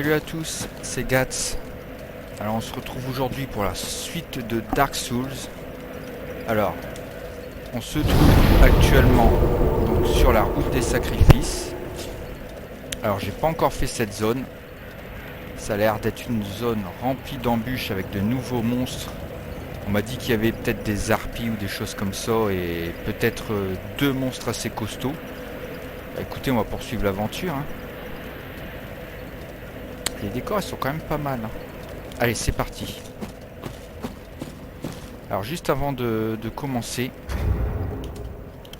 Salut à tous, c'est Gats. Alors on se retrouve aujourd'hui pour la suite de Dark Souls. Alors, on se trouve actuellement donc, sur la route des sacrifices. Alors j'ai pas encore fait cette zone. Ça a l'air d'être une zone remplie d'embûches avec de nouveaux monstres. On m'a dit qu'il y avait peut-être des harpies ou des choses comme ça et peut-être deux monstres assez costauds. Bah, écoutez, on va poursuivre l'aventure. Hein. Les décors ils sont quand même pas mal. Hein. Allez, c'est parti. Alors juste avant de commencer,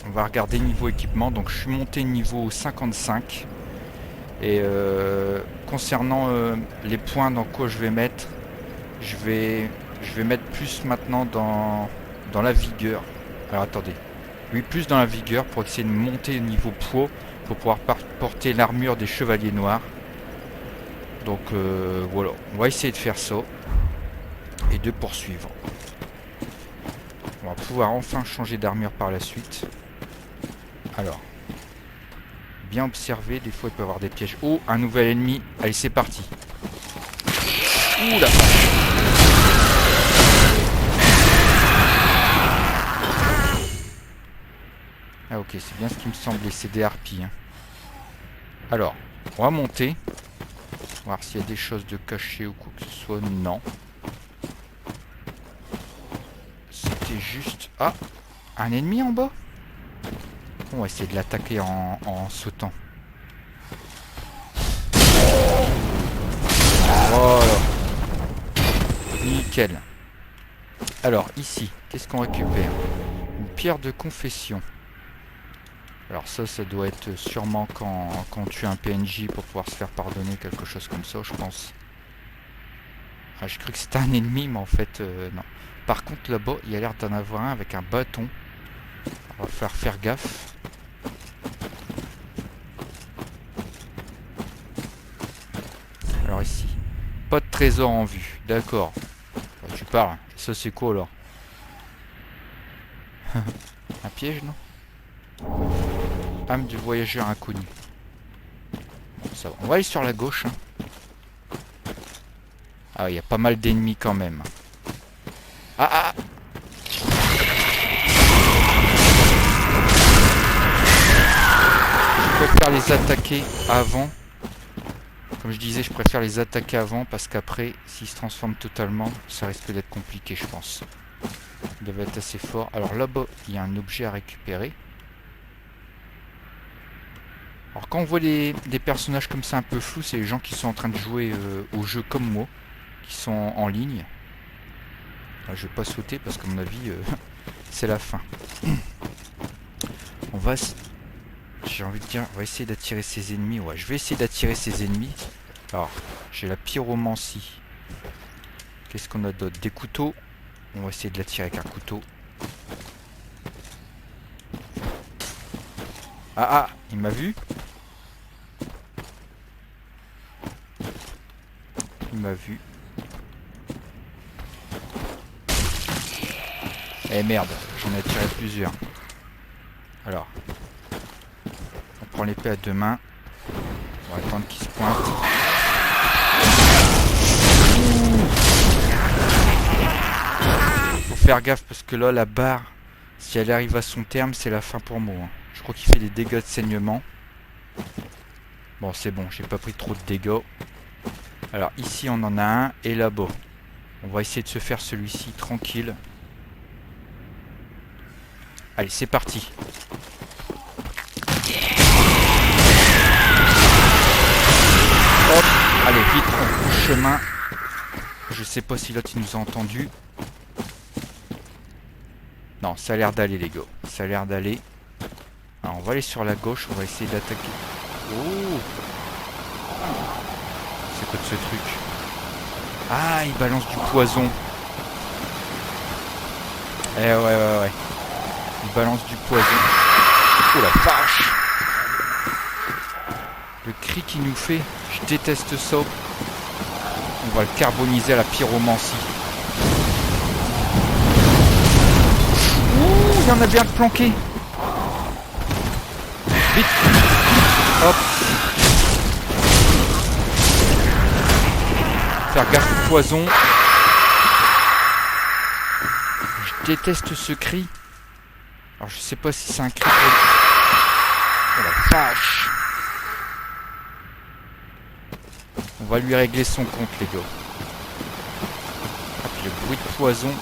on va regarder niveau équipement. Donc je suis monté niveau 55. Et concernant les points dans quoi je vais mettre, je vais mettre plus maintenant dans la vigueur. Alors attendez. Oui, plus dans la vigueur pour essayer de monter le niveau poids pour pouvoir porter l'armure des chevaliers noirs. Donc voilà, on va essayer de faire ça et de poursuivre. On va pouvoir enfin changer d'armure par la suite. Alors, bien observer, des fois il peut y avoir des pièges. Oh, un nouvel ennemi. Allez, c'est parti. Oula. Ah ok, c'est bien ce qui me semblait, c'est des harpies. Hein. Alors, on va monter. Voir s'il y a des choses de cachées ou quoi que ce soit. Non. C'était juste... Ah, un ennemi en bas. On va essayer de l'attaquer en sautant. Voilà. Nickel. Alors, ici, qu'est-ce qu'on récupère? Une pierre de confession. Alors ça doit être sûrement quand on tue un PNJ pour pouvoir se faire pardonner, quelque chose comme ça, je pense. Ah, j'ai cru que c'était un ennemi, mais en fait, non. Par contre, là-bas, il y a l'air d'en avoir un avec un bâton. On va falloir faire gaffe. Alors ici, pas de trésor en vue, d'accord. Tu parles, ça c'est quoi alors? Un piège, non? Âme du voyageur inconnu. Bon, ça va. On va aller sur la gauche. Hein. Ah, il y a pas mal d'ennemis quand même. Ah, ah. Je préfère les attaquer avant. Comme je disais, je préfère les attaquer avant parce qu'après, s'ils se transforment totalement, ça risque d'être compliqué, je pense. Ils doivent être assez forts. Alors là-bas, il y a un objet à récupérer. Alors quand on voit des personnages comme ça un peu flous, c'est les gens qui sont en train de jouer au jeu comme moi, qui sont en ligne. Alors, je vais pas sauter parce qu'à mon avis, c'est la fin. On va... J'ai envie de dire, on va essayer d'attirer ses ennemis. Ouais, je vais essayer d'attirer ses ennemis. Alors, j'ai la pyromancie. Qu'est-ce qu'on a d'autre? Des couteaux. On va essayer de l'attirer avec un couteau. Ah ah, il m'a vu. Il m'a vu. Eh merde, j'en ai attiré plusieurs. Alors, on prend l'épée à deux mains. On va attendre qu'il se pointe. Faut faire gaffe parce que là, la barre, si elle arrive à son terme, c'est la fin pour moi. Hein. Je crois qu'il fait des dégâts de saignement. Bon, c'est bon, j'ai pas pris trop de dégâts. Alors ici on en a un et là-bas. On va essayer de se faire celui-ci tranquille. Allez, c'est parti. Hop, allez, vite, on coupe chemin. Je sais pas si l'autre il nous a entendu. Non, ça a l'air d'aller les gars. Ça a l'air d'aller. Alors on va aller sur la gauche, on va essayer d'attaquer. Oh! C'est quoi de ce truc? Ah, il balance du poison. Eh ouais. Il balance du poison. Oh la vache! Le cri qu'il nous fait, je déteste ça. On va le carboniser à la pyromancie. Ouh, il y en a bien planqué. Vite! Hop! Faire gaffe au poison. Je déteste ce cri. Alors je sais pas si c'est un cri... Oh la vache! On va lui régler son compte, les gars. Ah, puis le bruit de poison.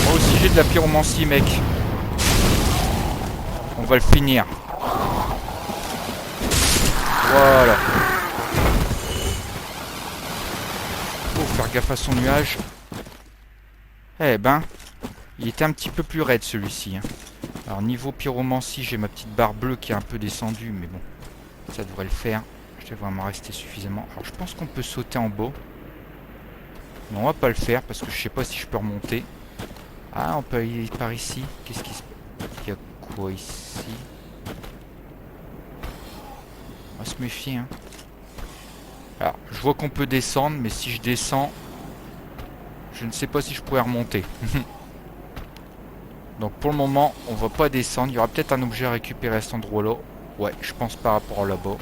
Moi aussi j'ai de la pyromancie, mec. On va le finir. Voilà. Faut faire gaffe à son nuage. Eh ben, il était un petit peu plus raide celui-ci. Hein. Alors niveau pyromancie, j'ai ma petite barre bleue qui est un peu descendue, mais bon, ça devrait le faire. Je devrais m'en rester suffisamment. Alors je pense qu'on peut sauter en bas. Mais on va pas le faire parce que je sais pas si je peux remonter. Ah, on peut aller par ici. Qu'est-ce qui se passe? Il y a quoi ici? On va se méfier. Hein. Alors, je vois qu'on peut descendre, mais si je descends, je ne sais pas si je pourrais remonter. Donc pour le moment, on va pas descendre. Il y aura peut-être un objet à récupérer à cet endroit-là. Ouais, je pense par rapport là-bas.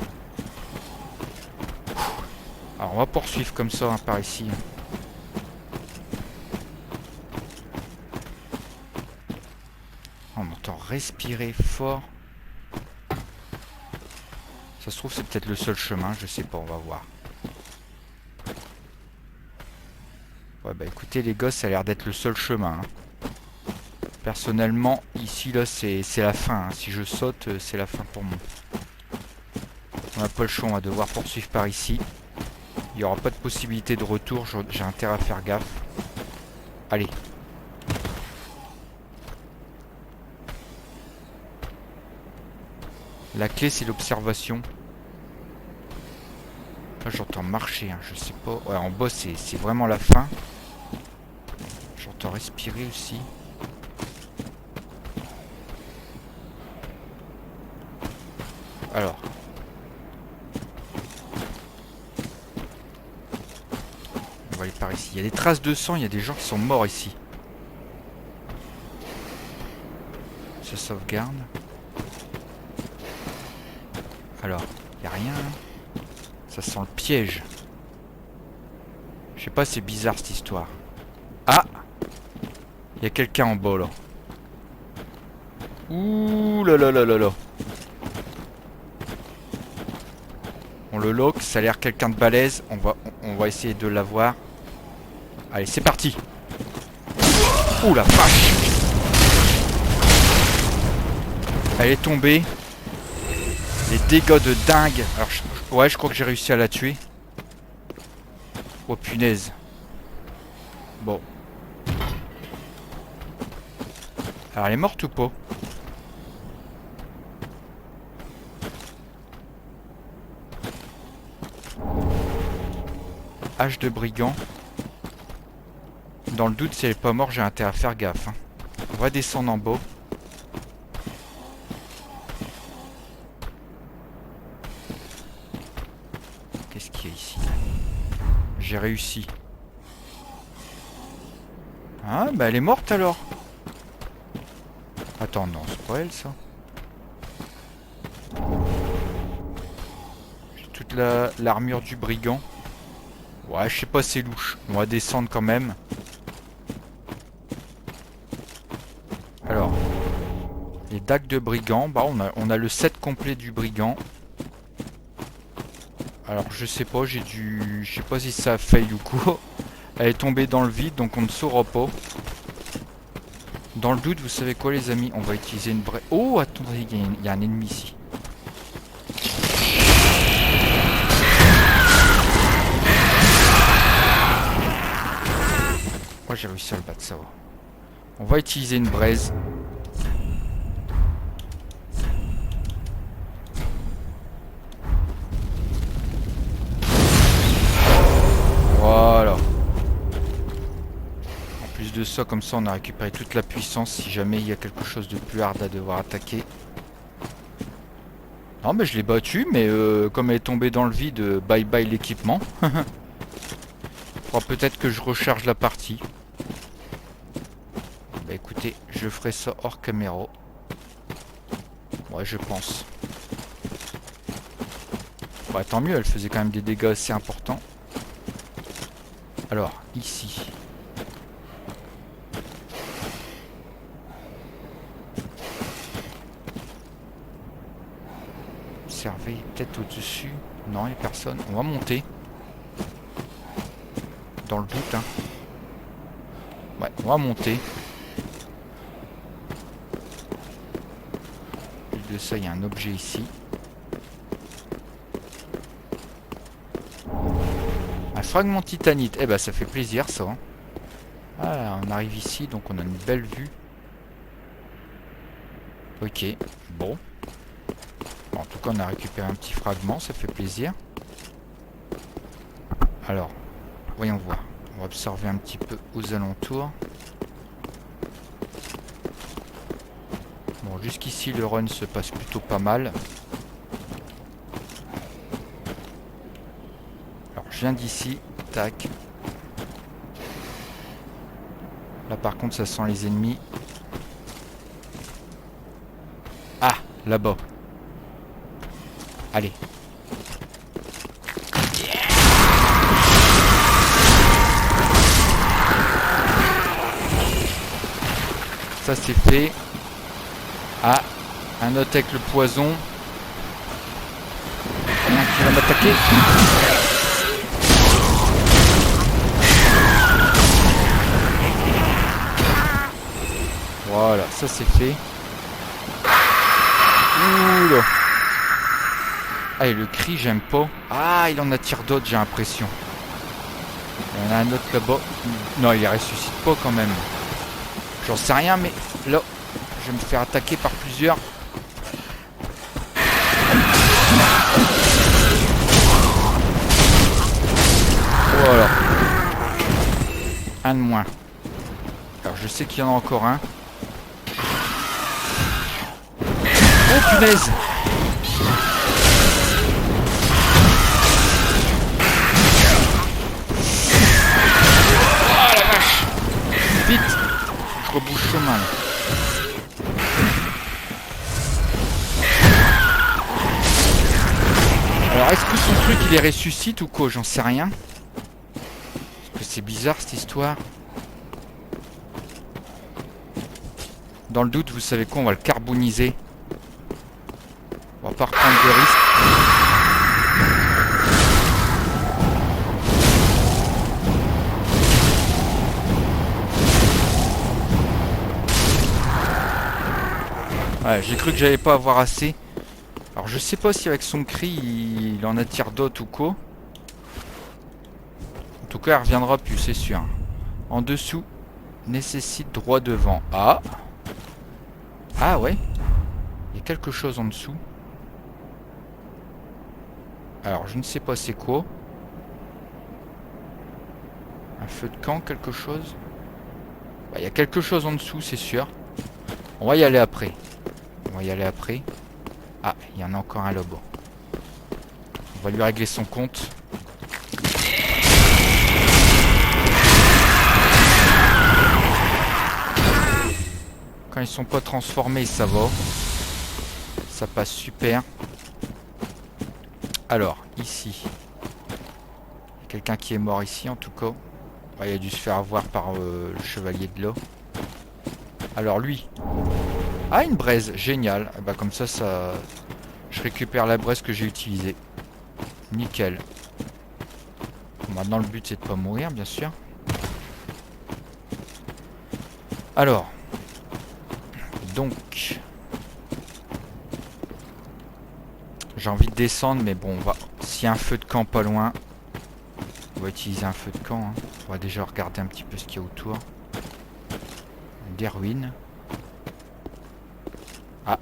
Alors on va poursuivre comme ça, hein, par ici. On entend respirer fort. Ça se trouve, c'est peut-être le seul chemin. Je sais pas, on va voir. Ouais, bah écoutez les gosses, ça a l'air d'être le seul chemin. Hein. Personnellement, ici, là, c'est la fin. Hein. Si je saute, c'est la fin pour moi. On n'a pas le choix, on va devoir poursuivre par ici. Il n'y aura pas de possibilité de retour, j'ai intérêt à faire gaffe. Allez. La clé, c'est l'observation. Là, j'entends marcher, hein, je sais pas. Ouais, en bas, c'est vraiment la fin. J'entends respirer aussi. Alors. On va aller par ici. Il y a des traces de sang, il y a des gens qui sont morts ici. Ça sauvegarde. Alors, il n'y a rien. Hein. Ça sent le piège. Je sais pas, c'est bizarre cette histoire. Ah! Il y a quelqu'un en bas là. Ouh là là là là là. On le lock, ça a l'air quelqu'un de balèze. On va essayer de l'avoir. Allez, c'est parti. Ouh la vache. Elle est tombée. Des dégâts de dingue. Alors, ouais, je crois que j'ai réussi à la tuer. Oh punaise. Bon. Alors, elle est morte ou pas? Hache de brigand. Dans le doute, si elle est pas morte, j'ai intérêt à faire gaffe. Hein. On va descendre en bas. Qu'est-ce qu'il y a ici? J'ai réussi. Ah, bah elle est morte alors. Attends, non, c'est pas elle ça. J'ai toute l'armure du brigand. Ouais, je sais pas, c'est louche. On va descendre quand même. Alors, les dagues de brigand. Bah, on a le set complet du brigand. Alors, je sais pas, j'ai dû... Je sais pas si ça a fail ou quoi. Elle est tombée dans le vide, donc on ne saura pas. Dans le doute, vous savez quoi les amis? On va utiliser une vraie... Oh, attendez, il y a un ennemi ici. Moi, j'ai réussi à le battre, ça va. On va utiliser une braise. Voilà. En plus de ça, comme ça, on a récupéré toute la puissance si jamais il y a quelque chose de plus hard à devoir attaquer. Non, mais je l'ai battu, mais comme elle est tombée dans le vide, bye bye l'équipement. Faudra peut-être que je recharge la partie. Bah écoutez, je ferai ça hors caméra. Ouais, je pense. Bah, tant mieux, elle faisait quand même des dégâts assez importants. Alors, ici. Observez, peut-être au-dessus. Non, il n'y a personne. On va monter. Dans le doute, hein. Ouais, on va monter. Plus de ça, il y a un objet ici. Un fragment de titanite. Eh ben, ça fait plaisir, ça. Hein. Ah, on arrive ici, donc on a une belle vue. Ok, bon. En tout cas, on a récupéré un petit fragment, ça fait plaisir. Alors, voyons voir. On va observer un petit peu aux alentours. Bon, jusqu'ici, le run se passe plutôt pas mal. Alors, je viens d'ici. Tac. Là, par contre, ça sent les ennemis. Ah, là-bas. Allez. Ça c'est fait. Ah, un autre avec le poison. Il y en a un qui va m'attaquer. Voilà, ça c'est fait. Ouh là. Ah, et le cri, j'aime pas. Ah, il en attire d'autres, j'ai l'impression. Il y en a un autre là-bas. Non, il ressuscite pas quand même. J'en sais rien, mais là, je vais me faire attaquer par plusieurs. Voilà. Un de moins. Alors, je sais qu'il y en a encore un. Oh, punaise! Vite, je rebouche chemin là. Alors est-ce que son truc il les ressuscite ou quoi? J'en sais rien. Parce que c'est bizarre cette histoire. Dans le doute, vous savez quoi? On va le carboniser. On va pas reprendre de risque. Ouais, j'ai cru que j'allais pas avoir assez. Alors je sais pas si avec son cri il en attire d'autres ou quoi. En tout cas elle reviendra plus, c'est sûr. En dessous, nécessite droit devant. Ah. Ah ouais. Il y a quelque chose en dessous. Alors je ne sais pas c'est quoi. Un feu de camp, quelque chose. Il y a quelque chose en dessous, c'est sûr. On va y aller après. On va y aller après. Ah, il y en a encore un là-bas. On va lui régler son compte. Quand ils sont pas transformés, ça va. Ça passe super. Alors, ici. Il y a quelqu'un qui est mort ici, en tout cas. Il a dû se faire avoir par le chevalier de l'eau. Alors, lui. Ah, une braise, génial. Bah, comme ça, je récupère la braise que j'ai utilisée. Nickel. Maintenant, le but, c'est de pas mourir, bien sûr. Alors. Donc. J'ai envie de descendre, mais bon, on va. S'il y a un feu de camp pas loin, on va utiliser un feu de camp. Hein. On va déjà regarder un petit peu ce qu'il y a autour. Des ruines. Ah.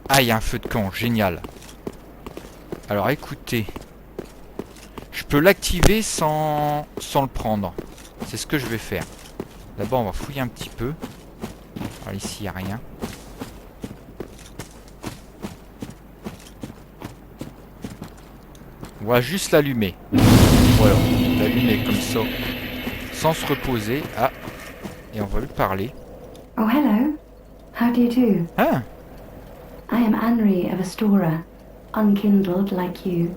Ah, il y a un feu de camp, génial. Alors écoutez, je peux l'activer sans le prendre. C'est ce que je vais faire. D'abord, on va fouiller un petit peu. Alors ici, il n'y a rien. On va juste l'allumer. Voilà, l'allumer comme ça, sans se reposer. Ah, et on va lui parler. Oh, hello. How do you do? Ah, I am Anri of Astora. unkindled like you.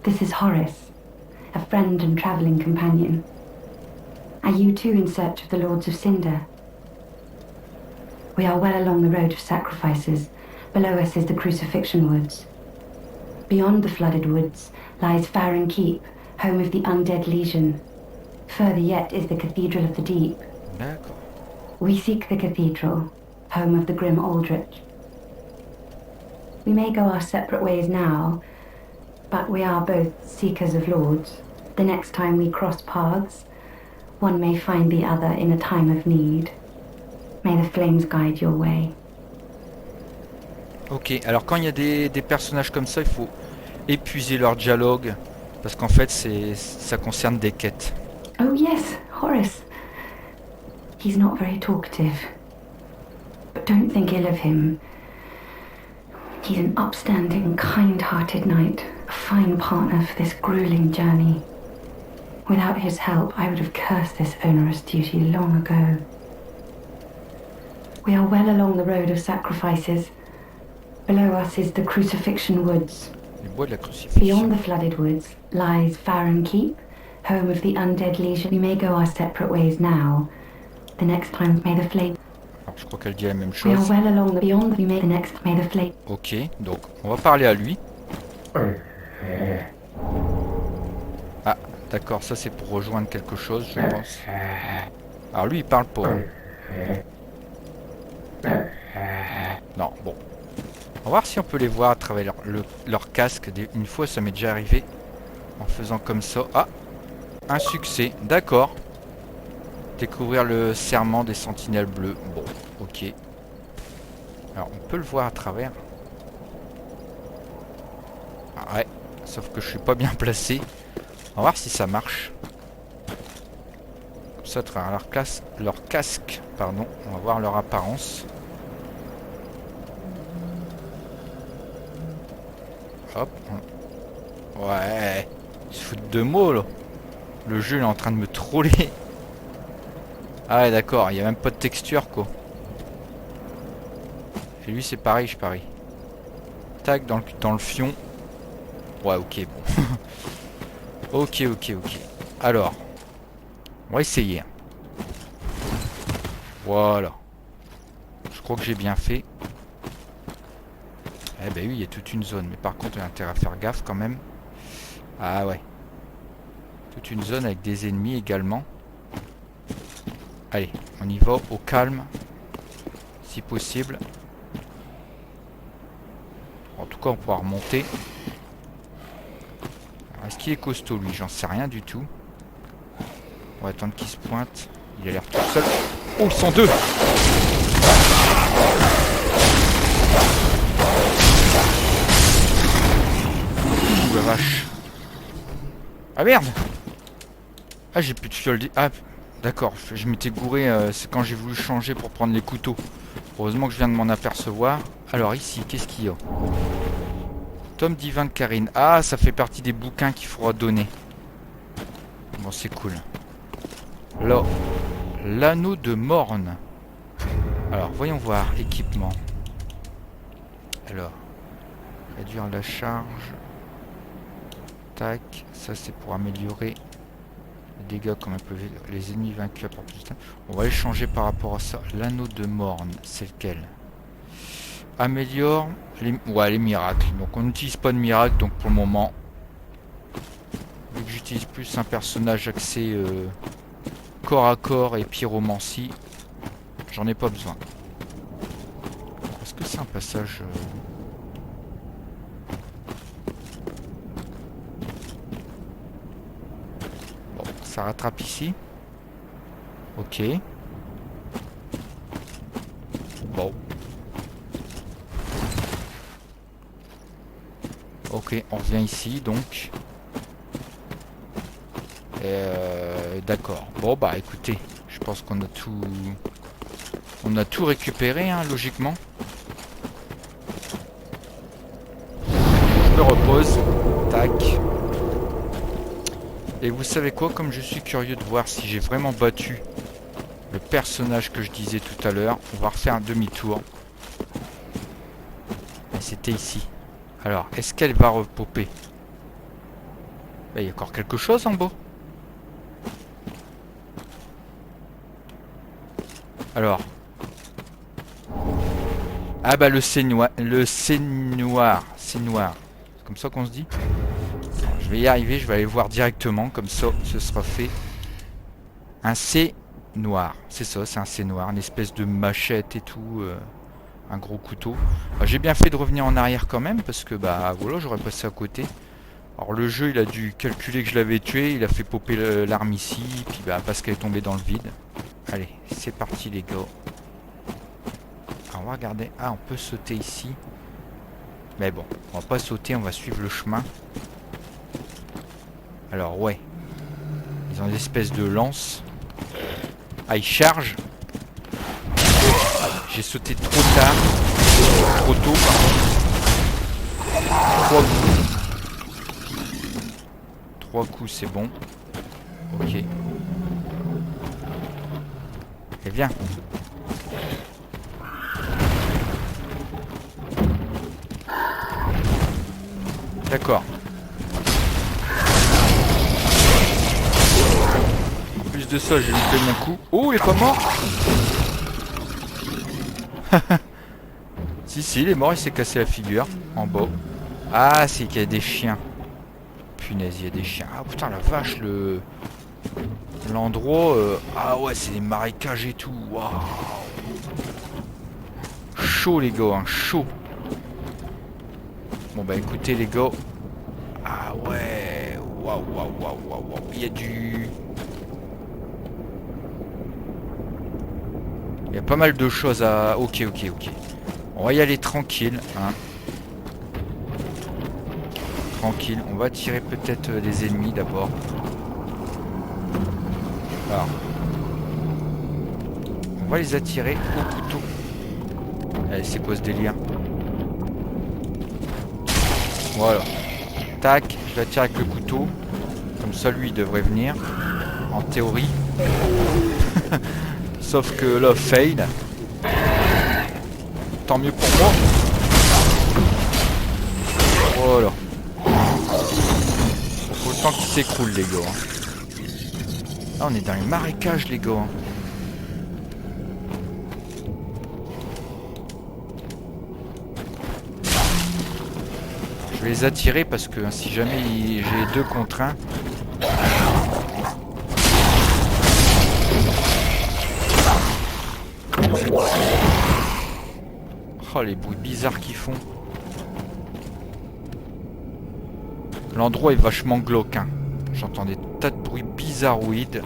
This is Horace, a friend and travelling companion. Are you too in search of the Lords of Cinder? We are well along the road of sacrifices. Below us is the Crucifixion Woods. Beyond the flooded woods lies Farron Keep, home of the Undead Legion. Further yet is the Cathedral of the Deep. D'accord. We seek the cathedral, home of the grim Aldrich. We may go our separate ways now, but we are both seekers of lords. The next time we cross paths, one may find the other in a time of need. May the flames guide your way. Ok, alors quand il y a des personnages comme ça, il faut épuiser leur dialogue, parce qu'en fait ça concerne des quêtes. Oh yes, Horace. He's not very talkative. But don't think ill of him. He's an upstanding, kind-hearted knight, a fine partner for this grueling journey. Without his help, I would have cursed this onerous duty long ago. We are well along the road of sacrifices. Below us is the Crucifixion Woods. Les bois de la crucifixion. Beyond the flooded woods lies Farron Keep, home of the Undead Legion. We may go our separate ways now. The next time, may the flame... Alors, je crois qu'elle dit la même We are chose. well along the beyond. We may the next. May the flame... Ok, donc on va parler à lui. Ah, d'accord, ça c'est pour rejoindre quelque chose, je pense. Alors lui, il parle pas. Non, bon. On va voir si on peut les voir à travers leur casque. Une fois, ça m'est déjà arrivé. En faisant comme ça. Ah, un succès, d'accord. Découvrir le serment des sentinelles bleues. Bon, ok. Alors, on peut le voir à travers. Ah ouais, sauf que je suis pas bien placé. On va voir si ça marche. Comme ça, à travers leur casque, pardon, on va voir leur apparence. Hop. Ouais. Ils se foutent de mots, là. Le jeu il est en train de me troller. Ah ouais, d'accord, il n'y a même pas de texture, quoi. Et lui, c'est pareil, je parie. Tac, dans le fion. Ouais, ok, bon. Ok. Alors, on va essayer. Voilà. Je crois que j'ai bien fait. Eh ben oui, il y a toute une zone. Mais par contre, il y a intérêt à faire gaffe quand même. Ah ouais. Toute une zone avec des ennemis également. Allez, on y va au calme. Si possible. En tout cas, on pourra remonter. Est-ce qu'il est costaud, lui? J'en sais rien du tout. On va attendre qu'il se pointe. Il a l'air tout seul. Oh, ils sont deux! Ouh, la vache. Ah merde! Ah, j'ai plus de fiole. Ah, d'accord. Je m'étais gouré. C'est quand j'ai voulu changer pour prendre les couteaux. Heureusement que je viens de m'en apercevoir. Alors ici, qu'est-ce qu'il y a? Tome divin de Karine. Ah, ça fait partie des bouquins qu'il faudra donner. Bon, c'est cool. Là, l'anneau de Morne. Alors, voyons voir. Équipement. Alors, réduire la charge. Tac. Ça, c'est pour améliorer les dégâts comme un peu les ennemis vaincus par plus de temps. On va les changer par rapport à ça. L'anneau de Morne, c'est lequel? Améliore les miracles. Donc on n'utilise pas de miracles, donc pour le moment, vu que j'utilise plus un personnage axé corps à corps et pyromancie, j'en ai pas besoin. Est-ce que c'est un passage Bon, ça rattrape ici. Ok. Bon. Ok, on revient ici donc. D'accord. Bon bah écoutez, je pense qu'on a tout. On a tout récupéré, hein, logiquement. Je me repose. Tac. Et vous savez quoi, comme je suis curieux de voir si j'ai vraiment battu le personnage que je disais tout à l'heure, on va refaire un demi-tour. Et c'était ici. Alors, est-ce qu'elle va repopper? Il y a encore quelque chose en bas. Alors. Ah bah le C noir. Le C noir. C'est noir. C'est comme ça qu'on se dit. Alors, je vais y arriver, je vais aller voir directement. Comme ça, ce sera fait. Un C noir. C'est ça, c'est un C noir. Une espèce de machette et tout. Un gros couteau. J'ai bien fait de revenir en arrière quand même. Parce que bah voilà, j'aurais passé à côté. Alors le jeu, il a dû calculer que je l'avais tué. Il a fait popper l'arme ici. Puis bah parce qu'elle est tombée dans le vide. Allez, c'est parti les gars. Alors, on va regarder. Ah, on peut sauter ici. Mais bon, on va pas sauter, on va suivre le chemin. Alors ouais. Ils ont des espèces de lances. Ah, ils chargent. J'ai sauté trop tard. Trop tôt, pardon. 3 coups, c'est bon. Ok. Et viens. D'accord. En plus de ça, j'ai loupé mon coup. Oh, il est pas mort. Si, il est mort, il s'est cassé la figure. En bas. Ah, c'est qu'il y a des chiens. Punaise, il y a des chiens. Ah putain, la vache, l'endroit... Ah ouais, c'est des marécages et tout. Waouh. Chaud, les gars, hein, chaud. Bon, bah écoutez, les gars. Ah ouais. Waouh. Il y a du... Il y a pas mal de choses à... Ok. On va y aller tranquille, hein. Tranquille. On va tirer peut-être les ennemis d'abord. Alors. On va les attirer au couteau. Allez, c'est quoi ce délire? Voilà. Tac, je l'attire avec le couteau. Comme ça, lui, il devrait venir. En théorie. Sauf que là, fail. Tant mieux pour moi. Voilà. Faut le temps qu'il s'écroule, les gars. Là, on est dans les marécages, les gars. Je vais les attirer parce que si jamais j'ai 2 contre 1. Oh, les bruits bizarres qu'ils font. L'endroit est vachement glauque, hein. J'entends des tas de bruits bizarroïdes.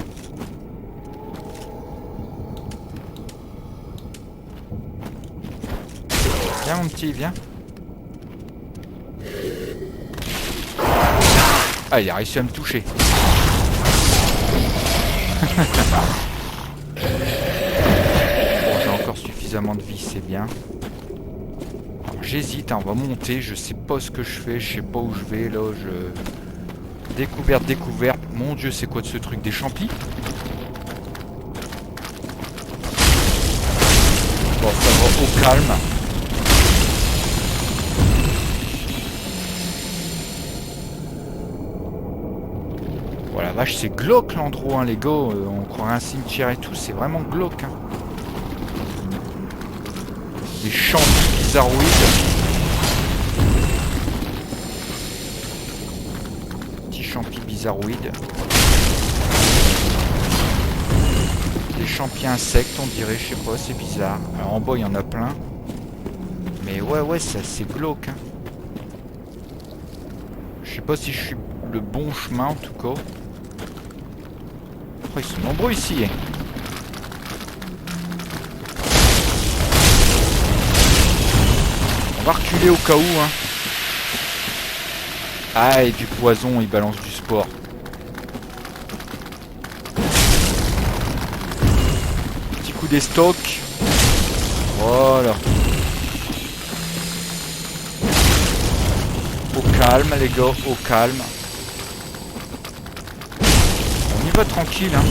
Viens mon petit, viens. Ah, il a réussi à me toucher. Bon, j'ai encore suffisamment de vie, c'est bien. J'hésite, hein, on va monter, je sais pas ce que je fais, je sais pas où je vais, là, Découverte. Mon dieu, c'est quoi de ce truc? Des champis? Bon, ça va au calme. Voilà, vache, c'est glauque l'endroit, hein, les gars. On croirait un cimetière et tout, c'est vraiment glauque. Hein. Des champis bizarroïdes. Petits champis bizarroïdes. Des champis insectes, on dirait, je sais pas, c'est bizarre. Alors en bas, il y en a plein. Mais ouais, c'est assez glauque. Hein. Je sais pas si je suis le bon chemin, en tout cas. Oh, ils sont nombreux ici. Hein. On va reculer au cas où. Hein. Ah, et du poison, il balance du sport. Petit coup des stocks. Voilà. Au calme, les gars, au calme. On y va tranquille, hein.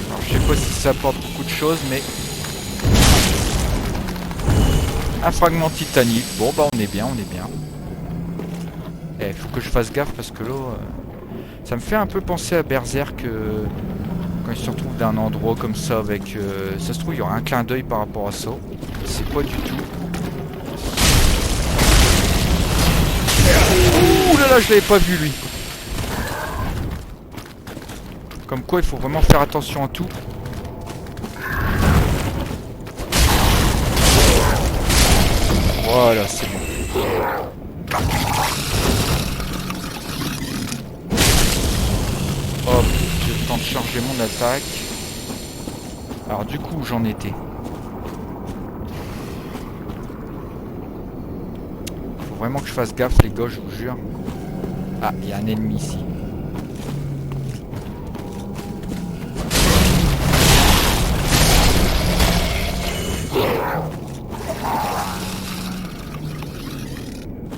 Alors, je sais pas si ça apporte beaucoup de choses, mais... Un fragment titanique. Bon bah on est bien, on est bien. Eh, faut que je fasse gaffe parce que là, ça me fait un peu penser à Berserk quand il se retrouve d'un endroit comme ça avec... ça se trouve, il y aura un clin d'œil par rapport à ça. C'est pas du tout. Ouh là là, je l'avais pas vu lui. Comme quoi, il faut vraiment faire attention à tout. Voilà, c'est bon. Hop, j'ai le temps de charger mon attaque. Alors du coup, j'en étais. Faut vraiment que je fasse gaffe les gars, je vous jure. Ah, il y a un ennemi ici.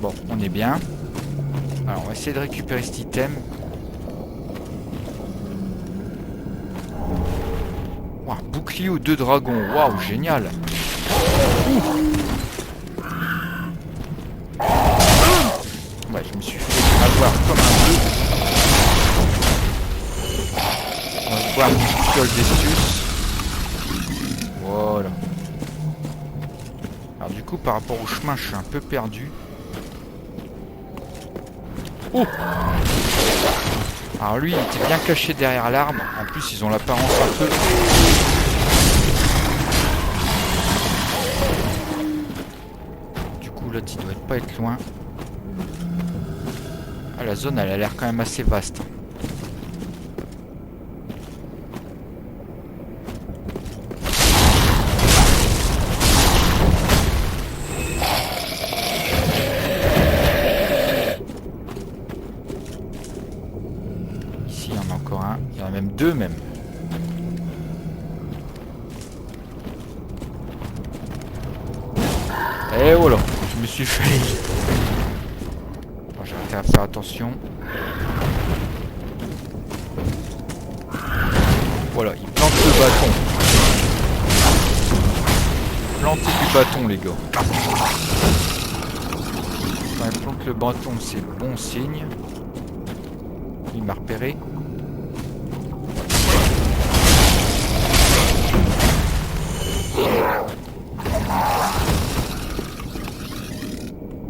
Bon, on est bien. Alors, on va essayer de récupérer cet item. Wow, bouclier aux 2 dragons. Waouh, génial. Ouais, je me suis fait avoir comme un bleu. On va voir une fiole d'estus. Voilà. Alors du coup, par rapport au chemin, je suis un peu perdu. Oh! Alors lui, il était bien caché derrière l'arbre. En plus, ils ont l'apparence un peu... Du coup, l'autre, il doit pas être loin. Ah, la zone, elle a l'air quand même assez vaste. Ici, il y en a encore un. Il y en a même 2 même. Et voilà, je me suis fait... J'ai intérêt à faire attention. Voilà, il plante le bâton. Plantez du bâton, les gars. Quand il plante le bâton, c'est bon signe. Il m'a repéré.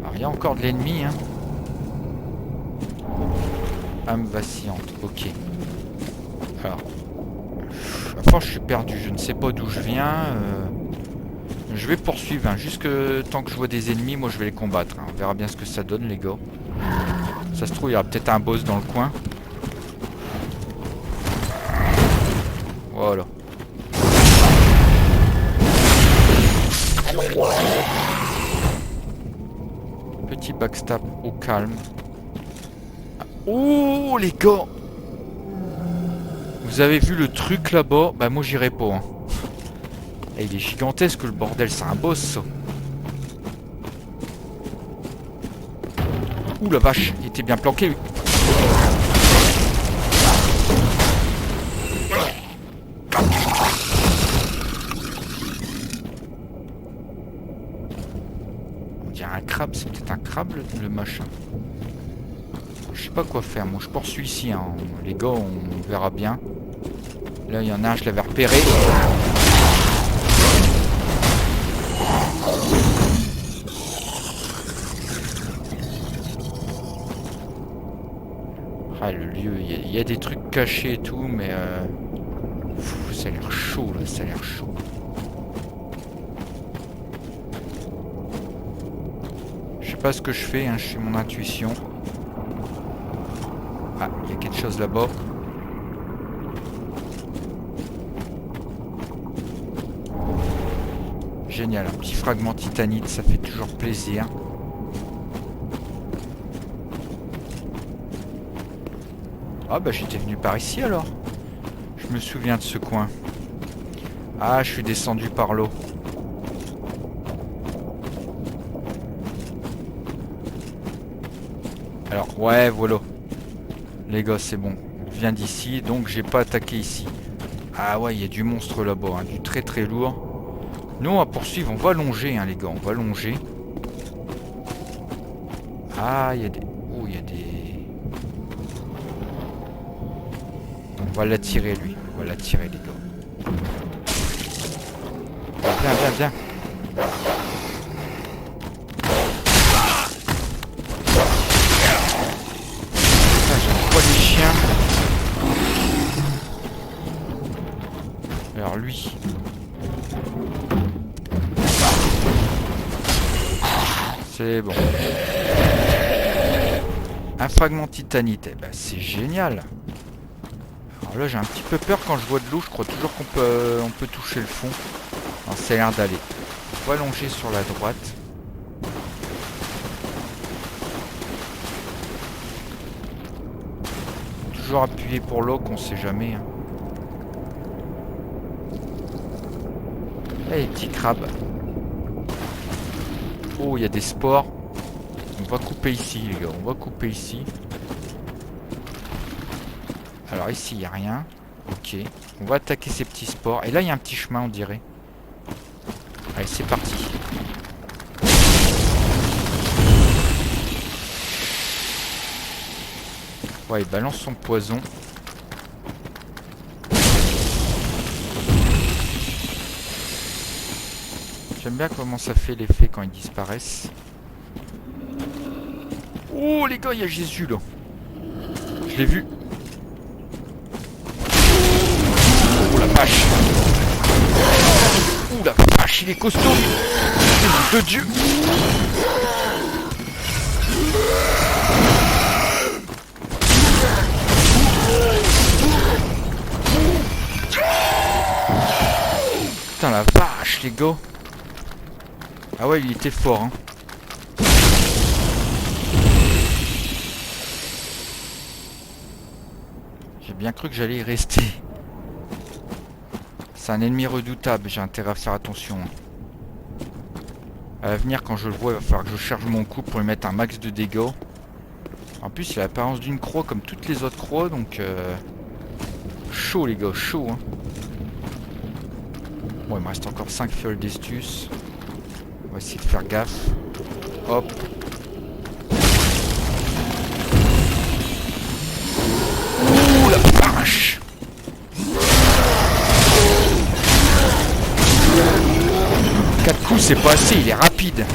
Alors, il y a encore de l'ennemi, hein. Âme vacillante, ok. Alors, enfin, je suis perdu, je ne sais pas d'où je viens. Je vais poursuivre, hein, jusque tant que je vois des ennemis, moi je vais les combattre. Hein. On verra bien ce que ça donne, les gars. Ça se trouve, il y aura peut-être un boss dans le coin. Voilà. Petit backstab au calme. Oh les gars! Vous avez vu le truc là-bas? Bah moi j'irai pas. Hein. Et il est gigantesque le bordel, c'est un boss ça. Ouh la vache, il était bien planqué lui. On dirait un crabe, c'est peut-être un crabe le machin. Je sais pas quoi faire, moi je poursuis ici, hein. Les gars on verra bien. Là il y en a un, je l'avais repéré. Ah le lieu, il y a des trucs cachés et tout, mais ça a l'air chaud là, ça a l'air chaud. Je sais pas ce que je fais, hein, je suis mon intuition. Ah, il y a quelque chose là-bas. Génial, un petit fragment titanite, ça fait toujours plaisir. Ah bah j'étais venu par ici alors. Je me souviens de ce coin. Ah, je suis descendu par l'eau. Alors, ouais, voilà. Les gars, c'est bon. Je viens d'ici, donc j'ai pas attaqué ici. Ah ouais, il y a du monstre là-bas, hein, du très très lourd. Nous on va poursuivre, on va longer hein, les gars, on va longer. Ah il y a des... Oh il y a des... On va l'attirer lui, on va l'attirer les gars. Viens, viens, viens. Putain, j'aime pas les chiens. Alors lui... C'est bon. Un fragment titanite. Eh ben, c'est génial. Alors là, j'ai un petit peu peur quand je vois de l'eau. Je crois toujours qu'on peut toucher le fond. Alors, ça a l'air d'aller. On va longer sur la droite. Toujours appuyer pour l'eau, qu'on sait jamais. Hein. Eh, les petits crabes. Oh, il y a des spores. On va couper ici, les gars. On va couper ici. Alors ici, il n'y a rien. Ok. On va attaquer ces petits spores. Et là, il y a un petit chemin, on dirait. Allez, c'est parti. Ouais, il balance son poison. J'aime bien comment ça fait l'effet quand ils disparaissent. Oh les gars, il y a Jésus là. Je l'ai vu. Oh la vache. Oh la vache, il est costaud. Nom de Dieu. Putain la vache les gars. Ah ouais, il était fort hein. J'ai bien cru que j'allais y rester. C'est un ennemi redoutable, j'ai intérêt à faire attention. À l'avenir, quand je le vois, il va falloir que je charge mon coup pour lui mettre un max de dégâts. En plus, il a l'apparence d'une croix comme toutes les autres croix, donc... Chaud les gars, chaud hein. Bon, il me reste encore 5 fioles d'estus. On va essayer de faire gaffe. Hop. Ouh la vache. 4 coups c'est pas assez, il est rapide.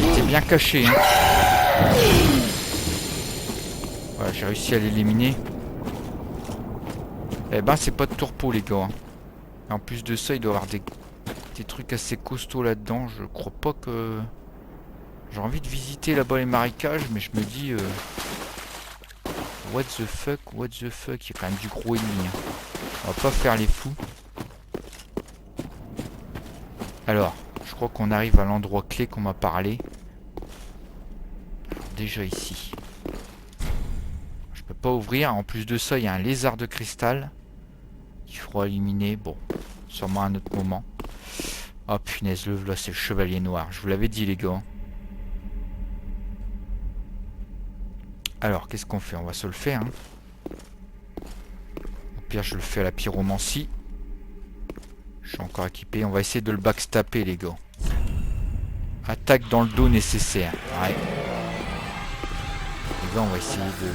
Il était bien caché hein. Voilà, j'ai réussi à l'éliminer. Eh ben c'est pas de tourpeau les gars. Et en plus de ça, il doit y avoir des trucs assez costauds là-dedans. Je crois pas que... J'ai envie de visiter là-bas les marécages, mais je me dis... What the fuck, what the fuck. Il y a quand même du gros ennemi. Hein. On va pas faire les fous. Alors, je crois qu'on arrive à l'endroit clé qu'on m'a parlé. Alors, déjà ici. Je peux pas ouvrir. En plus de ça, il y a un lézard de cristal. Il faudra éliminer. Bon, sûrement à un autre moment. Oh punaise, là c'est le chevalier noir. Je vous l'avais dit les gars. Alors, qu'est-ce qu'on fait? On va se le faire. Hein. Au pire, je le fais à la pyromancie. Je suis encore équipé. On va essayer de le backstabber les gars. Attaque dans le dos nécessaire. Ouais. Les gars, on va essayer de...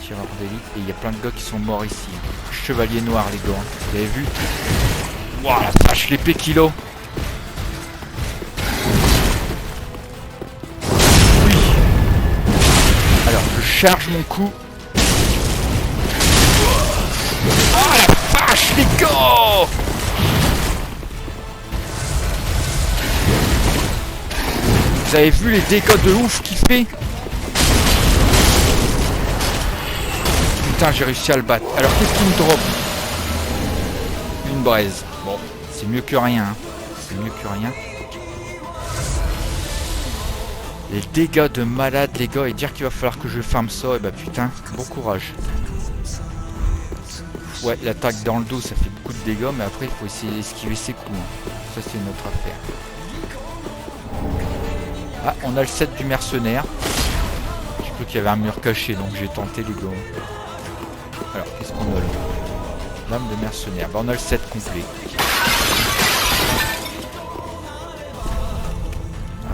Tireur d'élite. Et il y a plein de gars qui sont morts ici. Chevalier noir les gars. Vous avez vu? Wouah la vache, l'épée kilo. Oui. Alors je charge mon coup. Oh la vache les gars. Vous avez vu les dégâts de ouf qu'il fait? Putain, j'ai réussi à le battre. Alors qu'est-ce qu'il me drop? Une braise. Bon, c'est mieux que rien. Hein. C'est mieux que rien. Les dégâts de malade, les gars. Et dire qu'il va falloir que je farme ça. Et bah putain, bon courage. Ouais, l'attaque dans le dos, ça fait beaucoup de dégâts. Mais après, il faut essayer d'esquiver ses coups. Hein. Ça, c'est une autre affaire. Ah, on a le set du mercenaire. J'ai cru qu'il y avait un mur caché, donc j'ai tenté les gars. Alors, qu'est-ce qu'on a là? Lame de mercenaire. Bah, on a le set complet.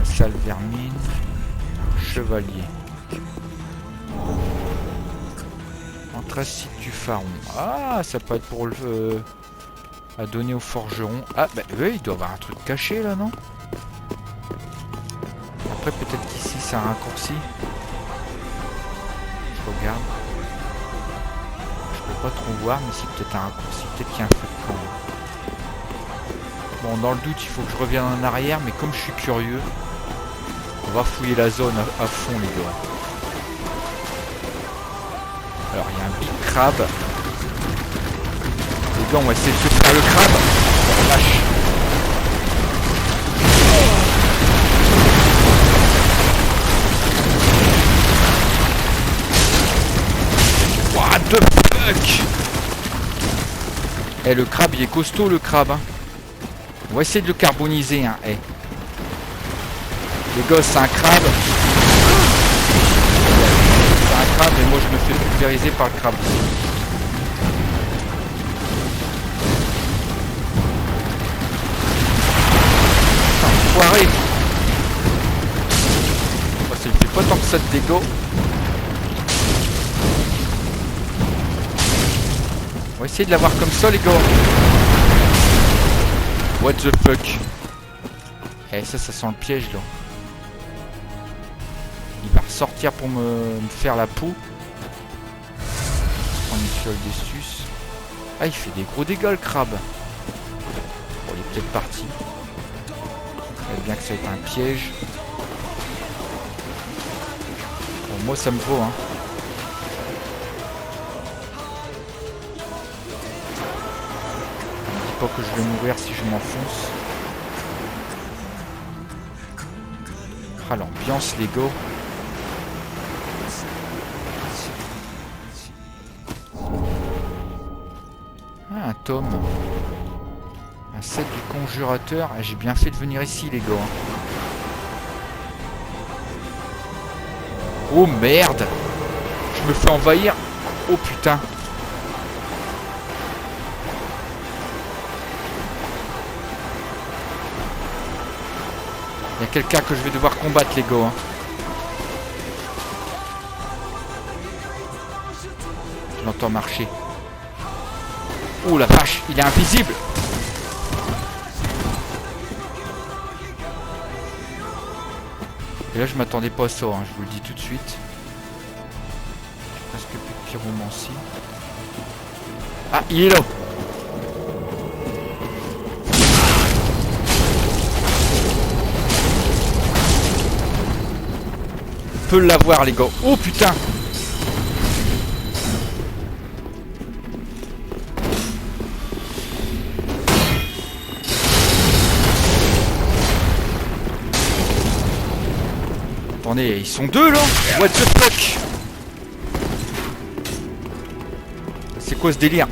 Salle vermine. Chevalier. Anthracite du pharaon. Ah, ça peut être pour le... à donner au forgeron. Ah, bah oui, il doit y avoir un truc caché là, non? Après, peut-être qu'ici, c'est un raccourci. Je regarde. Je peux pas trop voir, mais c'est peut-être un raccourci. Peut-être qu'il y a un truc quand même. Bon, dans le doute, il faut que je revienne en arrière, mais comme je suis curieux, on va fouiller la zone à fond, les gars. Alors, il y a un big crabe. Les gars, on va essayer de se faire le crabe. Oh, lâche. What the fuck? Eh, le crabe, il est costaud, le crabe. Hein. On va essayer de le carboniser. Hein. Eh. Les gosses, c'est un crabe. C'est un crabe et moi, je me fais pulvériser par le crabe. Enfoiré. Oh, ça lui fait pas tant que ça de dégâts. On va essayer de l'avoir comme ça, les gars. What the fuck? Eh, ça sent le piège, là. Il va ressortir pour me faire la peau. Je prends une fiole d'estus. Ah, il fait des gros dégâts, le crabe. Bon, il est peut-être parti. Il bien que ça va être un piège. Bon, moi, ça me vaut, hein. Pas que je vais mourir si je m'enfonce. Ah, l'ambiance, les gars. Ah, un tome. Un set du conjurateur. Ah, j'ai bien fait de venir ici, les gars. Oh merde! Je me fais envahir. Oh putain. Il y a quelqu'un que je vais devoir combattre, les gars. Hein. Je l'entends marcher. Oh la vache, il est invisible. Et là, je m'attendais pas à ça, hein, je vous le dis tout de suite. Presque plus de pyromancie. Ah, il est là. Peut l'avoir, les gars. Oh putain. Attendez, ils sont deux là. What the fuck? C'est quoi ce délire?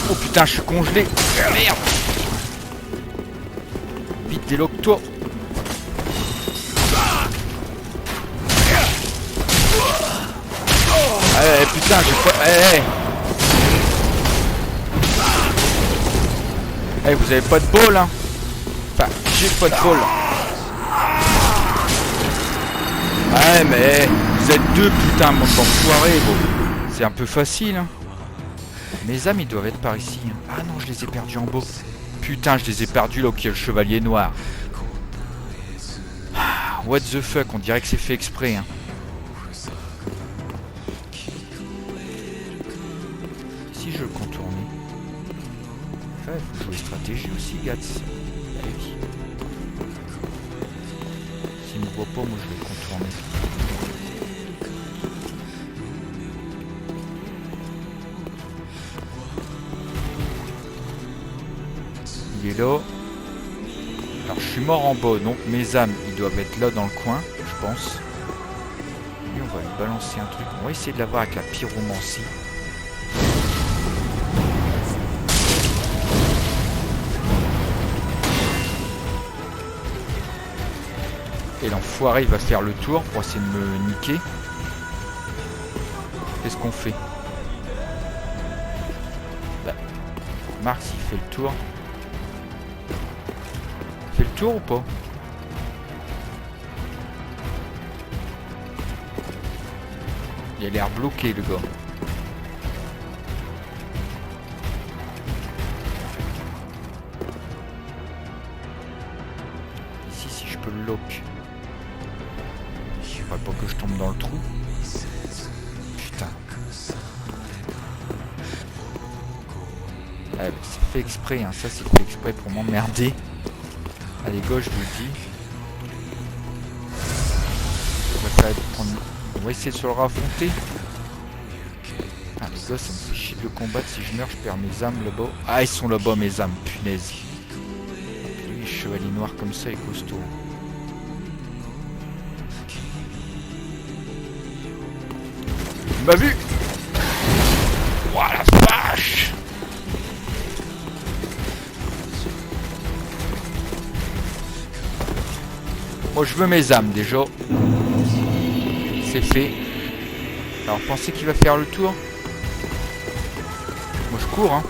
Oh putain, je suis congelé. Merde. Vite, déloque-toi. Eh putain, j'ai pas... Eh, vous avez pas de bol, hein. Enfin, j'ai pas de bol. Ouais, mais... Vous êtes deux, putain, mon enfoiré, bon. C'est un peu facile, hein. Mes âmes, ils doivent être par ici. Ah non, je les ai perdus en bas. Putain, je les ai perdus là où il y a le chevalier noir. What the fuck, on dirait que c'est fait exprès. Hein. Si je le contournais. Ouais, faut jouer stratégie aussi, Gats. Allez. S'il me voit pas, moi je vais le contourner. Il est là. Alors je suis mort en bas, donc mes âmes, ils doivent être là dans le coin, je pense. Et on va lui balancer un truc. On va essayer de l'avoir avec la pyromancie. Et l'enfoiré il va faire le tour pour essayer de me niquer. Qu'est-ce qu'on fait? Bah, Marx il fait le tour. Il fait le tour ou pas? Il a l'air bloqué le gars. Ici si je peux le lock. Faudrait pas que je tombe dans le trou. Putain. Ah, bah, c'est fait exprès, hein. Ça c'est fait exprès pour m'emmerder. Allez gauche, je vous le dis. On va essayer de se le raffronter. Ah les gars, ça me fait chier de le combattre. Si je meurs, je perds mes âmes là-bas. Ah, ils sont là-bas mes âmes, punaise. Lui, chevalier noir comme ça est costaud. Il m'a vu. Ouah la vache. Moi je veux mes âmes déjà. C'est fait. Alors pensez qu'il va faire le tour. Moi je cours hein.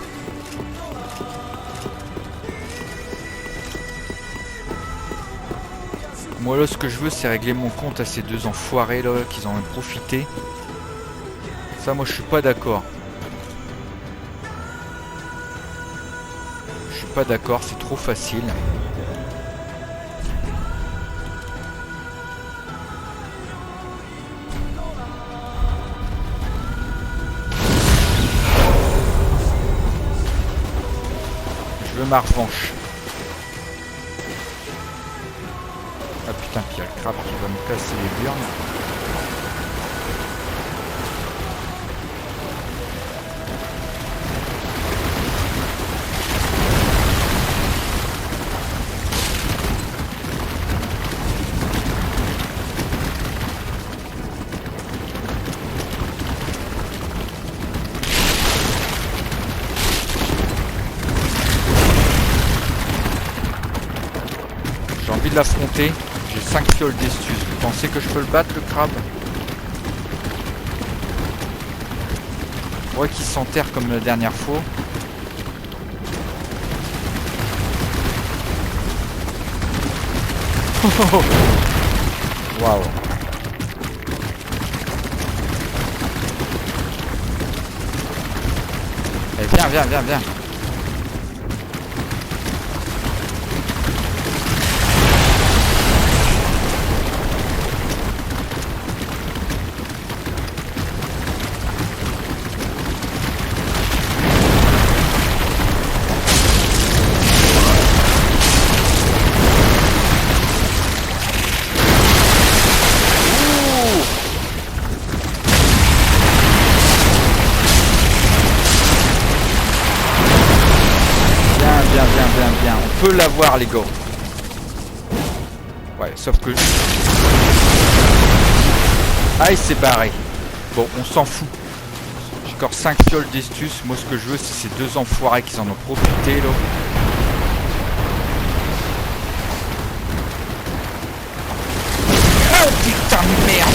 Moi là ce que je veux c'est régler mon compte à ces deux enfoirés là qu'ils en ont profité. Ça moi je suis pas d'accord. Je suis pas d'accord, c'est trop facile. Je veux ma revanche. Ah putain, puis il y a le crabe qui va me casser les burnes. J'ai envie de l'affronter. J'ai 5 fioles d'estus. Vous pensez que je peux le battre, le crabe? Faudrait qu'il s'enterre comme la dernière fois. Waouh. Eh, viens, viens, viens, viens. On peut l'avoir les gars. Ouais, sauf que... Ah, il s'est barré. Bon, on s'en fout. J'ai encore 5 fioles d'estus. Moi, ce que je veux, c'est ces deux enfoirés qui en ont profité, là. Oh, putain de merde.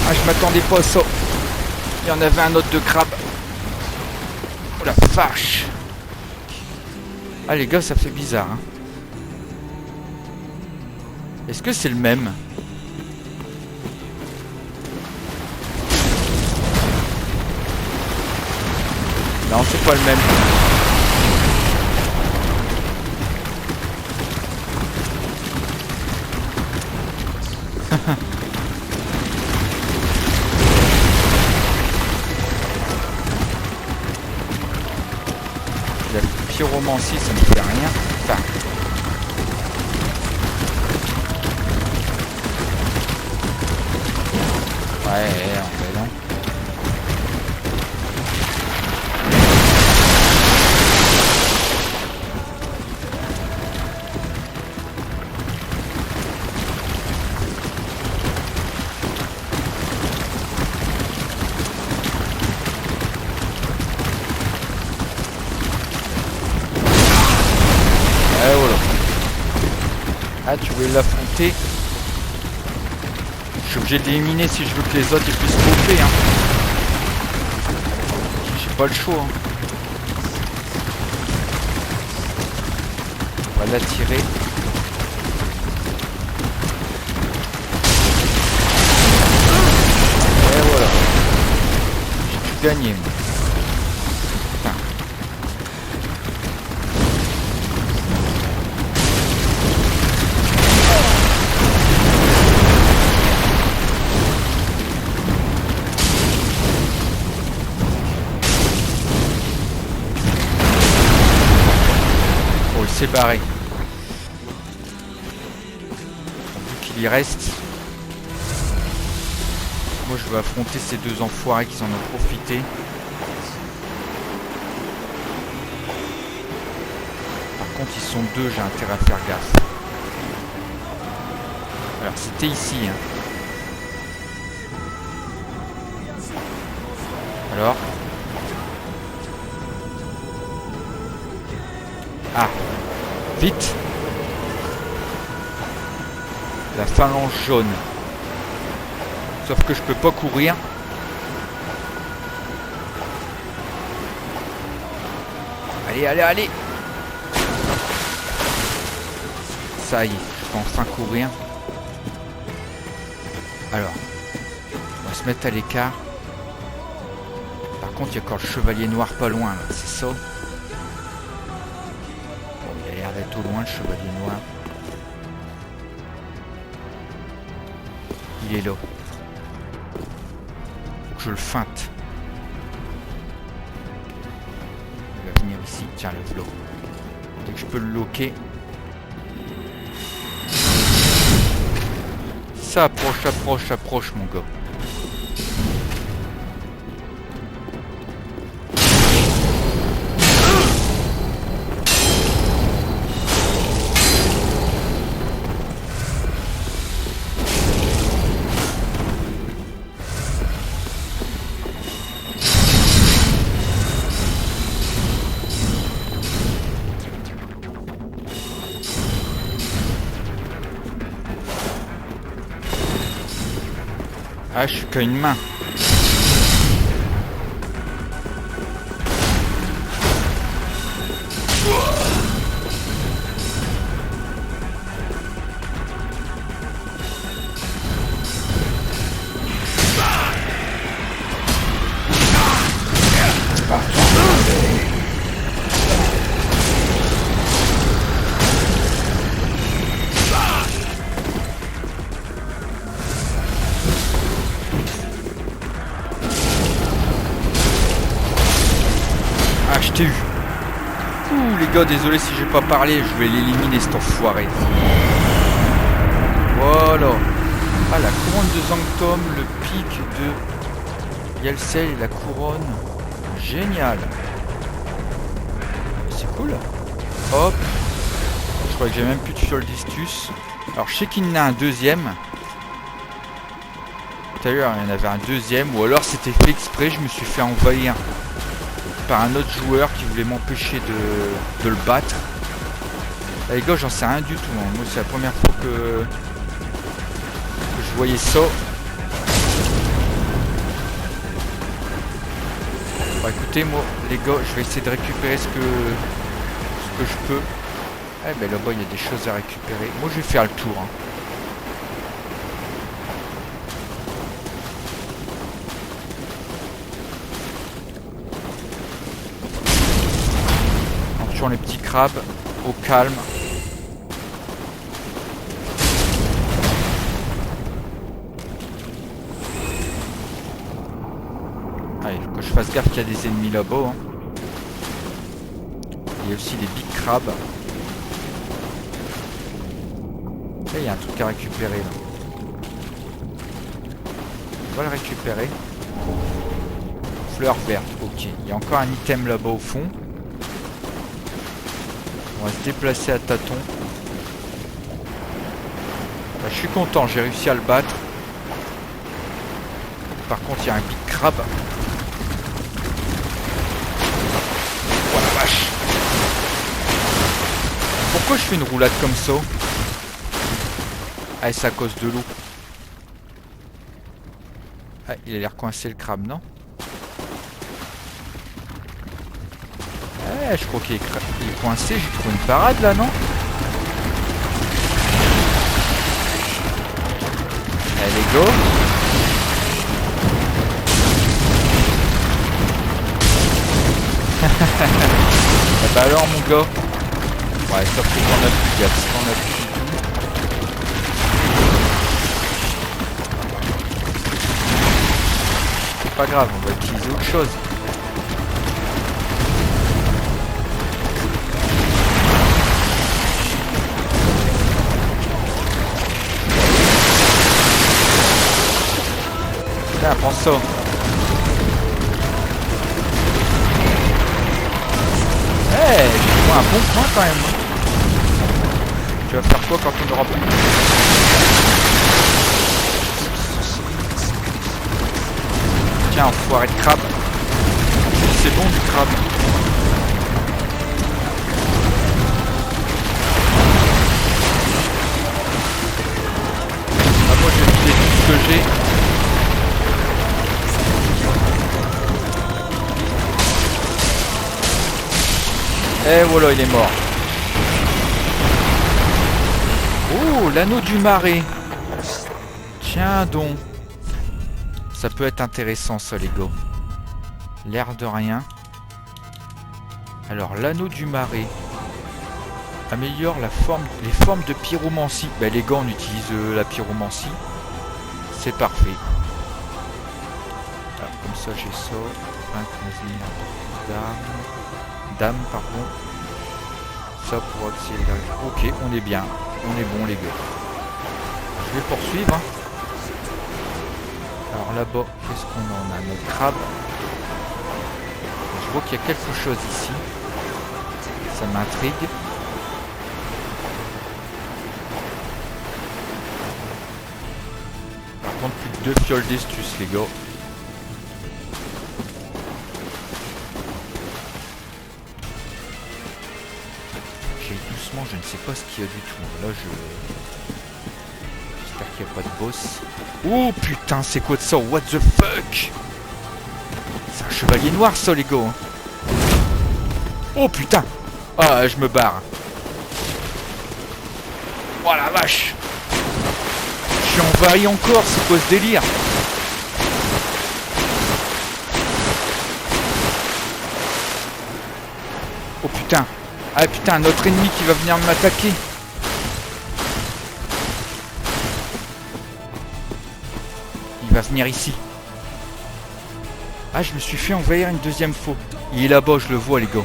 Ah, je m'attendais pas à ça. Il y en avait un autre de crabe. Oh la vache. Ah les gars, ça fait bizarre hein. Est-ce que c'est le même? Non, c'est pas le même. La pyromancie, ça ne fait rien. Enfin, ouais, en fait non. Ah, tu voulais l'affronter? Je suis obligé de l'éliminer si je veux que les autres ils puissent couper, hein. J'ai pas le choix, hein. On va l'attirer. Et voilà. J'ai tout gagné, moi. Putain. Oh, il s'est barré. Vu qu'il y reste. Moi je veux affronter ces deux enfoirés qui en ont profité. Par contre ils sont deux, j'ai intérêt à faire gaffe. Alors c'était ici, hein. Alors. Ah. Vite. La phalange jaune. Sauf que je peux pas courir. Allez, allez, allez. Ça y est, je peux enfin courir. Alors, on va se mettre à l'écart. Par contre, il y a encore le chevalier noir pas loin, là, c'est ça. Bon, il a l'air d'être au loin, le chevalier noir. Il est là. Faut que je le feinte. Il va venir ici. Tiens, le flow. Dès que je peux le loquer. Ça approche, approche, approche, mon gars. Ah, je suis qu'à une main. Ah, je t'ai eu. Ouh, les gars, désolé si j'ai pas parlé, je vais l'éliminer cet enfoiré. Voilà. Ah, la couronne de Zangtom, le pic de Yelsel et la couronne. Génial. C'est cool. Hop. Je crois que j'ai même plus de fiole d'Istus. Alors, je sais qu'il y en a un deuxième. Tout à l'heure, il y en avait un deuxième. Ou alors, c'était fait exprès, je me suis fait envahir par un autre joueur qui voulait m'empêcher de le battre. Là, les gars, j'en sais rien du tout, hein. Moi c'est la première fois que je voyais ça. Bon, écoutez, moi les gars, je vais essayer de récupérer ce que je peux. Eh ben là-bas il y a des choses à récupérer. Moi je vais faire le tour, hein. Les petits crabes au calme. Allez, faut que je fasse gaffe qu'il y a des ennemis là-bas, hein. Il y a aussi des big crabes. Et il y a un truc à récupérer là. On va le récupérer. Fleur verte, ok. Il y a encore un item là-bas au fond. On va se déplacer à tâtons. Bah, je suis content, j'ai réussi à le battre. Par contre, il y a un big crab. Oh la vache! Pourquoi je fais une roulade comme ça? Ah, c'est à cause de l'eau. Ah, il a l'air coincé le crabe, non? Eh, je crois qu'il est coincé. J'ai trouvé une parade là, non? Allez, go. Ah bah alors, mon gars. Ouais, sauf que on a plus gaffe. On a plus du tout. C'est pas grave, on va utiliser autre chose. Tiens, prends ça. Hey, j'ai un bon point quand même. Tu vas faire quoi quand on aura plus? Tiens, enfoiré de crabe. C'est bon du crabe. Ah, moi je vais vider tout ce que j'ai. Et voilà, il est mort. Oh, l'anneau du marais. Tiens donc. Ça peut être intéressant ça, les gars. L'air de rien. Alors, l'anneau du marais. Améliore les formes de pyromancie. Ben, les gars, on utilise la pyromancie. C'est parfait. Alors, comme ça, j'ai ça. Dame, pardon. Ça pour accélérer. Ok, on est bien. On est bon, les gars. Je vais poursuivre. Hein. Alors là-bas, qu'est-ce qu'on a? On a notre crabe. Je vois qu'il y a quelque chose ici. Ça m'intrigue. Par contre, plus que 2 fioles d'estus, les gars. Je ne sais pas ce qu'il y a du tout. Là, j'espère qu'il n'y a pas de boss. Oh putain, c'est quoi de ça? What the fuck? C'est un chevalier noir, ça, les gars. Oh putain. Ah, je me barre. Oh la vache. Je suis envahi encore, c'est quoi ce délire? Oh putain. Ah putain, notre ennemi qui va venir m'attaquer. Il va venir ici. Ah, je me suis fait envahir une deuxième fois. Il est là-bas, je le vois, les gars.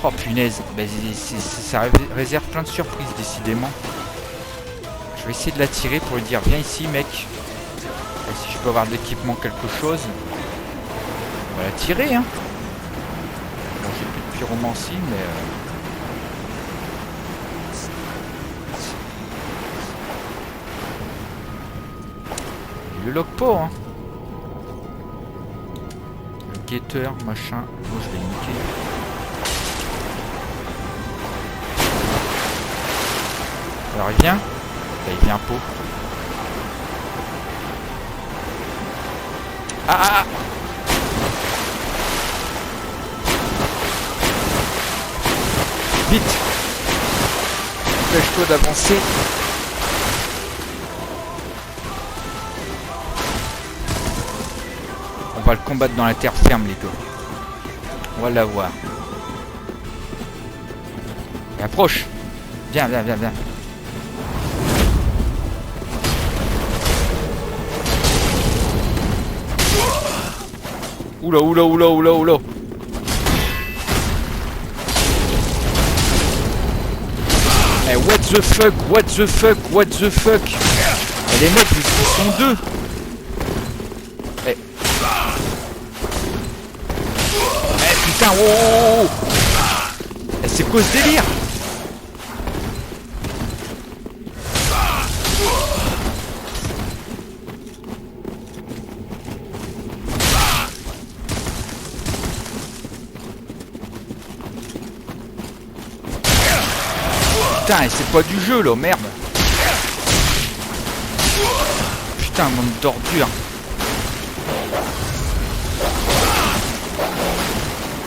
Oh punaise, ben, ça réserve plein de surprises, décidément. Je vais essayer de l'attirer pour lui dire, viens ici, mec. Et si je peux avoir de l'équipement, quelque chose. On va l'attirer, hein. Bon, j'ai plus de pyromancie, mais... Il le lock pas, hein. Le guetteur, machin. Moi, je vais niquer. Alors, il vient. Là, il vient pas. Ah, ah, ah. Vite. Dépêche-toi d'avancer. On va le combattre dans la terre ferme, les gars. On va l'avoir. Et approche. Viens, viens, viens, viens. Oula, oula, oula, oula, oula. Eh, what the fuck, what the fuck, what the fuck. Eh, les mecs, ils sont deux. Eh. Eh, putain, oh, oh, oh. Eh, c'est quoi ce délire? Putain, et c'est pas du jeu là, merde. Putain, bande d'ordures.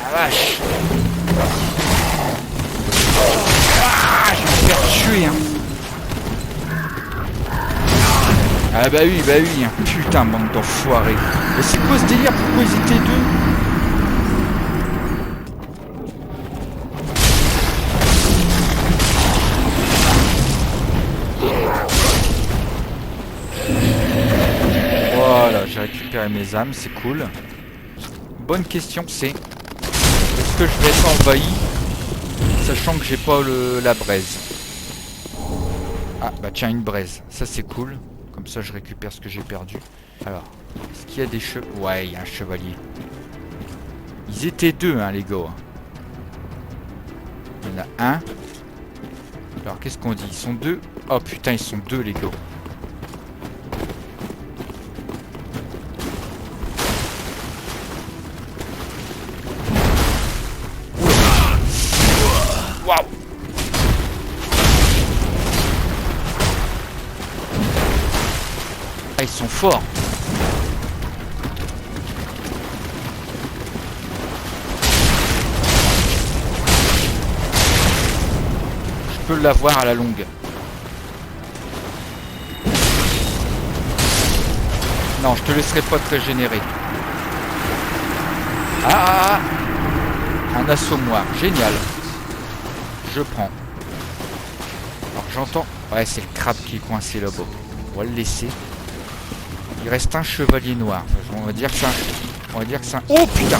La vache. Ah, je vais me faire tuer, hein. Ah bah oui, hein. Putain, bande d'enfoirés. Mais c'est quoi ce délire? Pourquoi ils étaient deux? Voilà, j'ai récupéré mes âmes, c'est cool. Bonne question, c'est est-ce que je vais être envahi sachant que j'ai pas la braise? Ah bah tiens, une braise, ça c'est cool. Comme ça je récupère ce que j'ai perdu. Alors, est-ce qu'il y a des chevaux? Ouais, il y a un chevalier. Ils étaient deux, hein, les gars. Il y en a un. Alors qu'est-ce qu'on dit? Ils sont deux? Oh putain, ils sont deux, les gars. Waouh! Ah, ils sont forts. Je peux l'avoir à la longue. Non, je te laisserai pas te régénérer. Ah! Un assommoir, génial. Je prends. Alors j'entends... Ouais, c'est le crabe qui est coincé là-bas. On va le laisser. Il reste un chevalier noir. Enfin, on va dire que c'est un... On va dire que c'est un... Oh putain!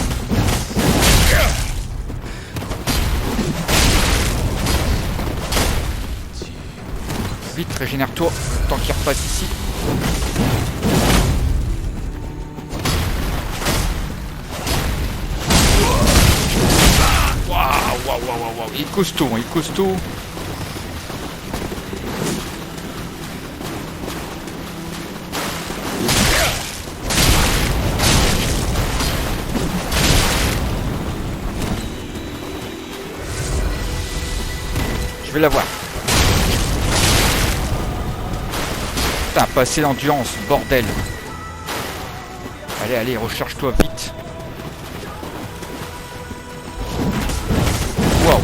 Vite, régénère-toi. Tant qu'il repasse ici. Waouh. Il est costaud, il est costaud. Je vais l'avoir. Putain, pas assez d'endurance, bordel. Allez, recharge-toi vite. Waouh.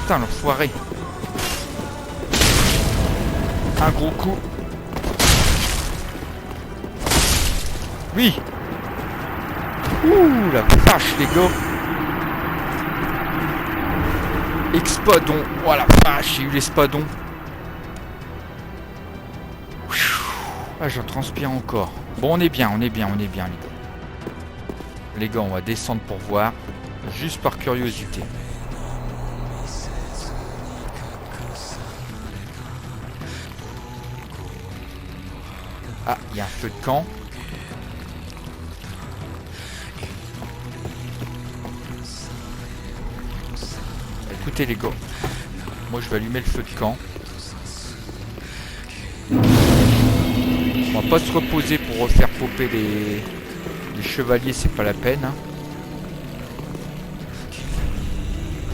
Putain, l'enfoiré. Un gros coup. Oui. Ouh, la vache, les gars. Espadon. Oh la vache, j'ai eu l'espadon. Ah, j'en transpire encore. Bon, on est bien, les gars. Les gars, on va descendre pour voir. Juste par curiosité. Ah, il y a un feu de camp. Écoutez les gars, moi je vais allumer le feu de camp. On va pas se reposer pour refaire popper les chevaliers, c'est pas la peine. Hein.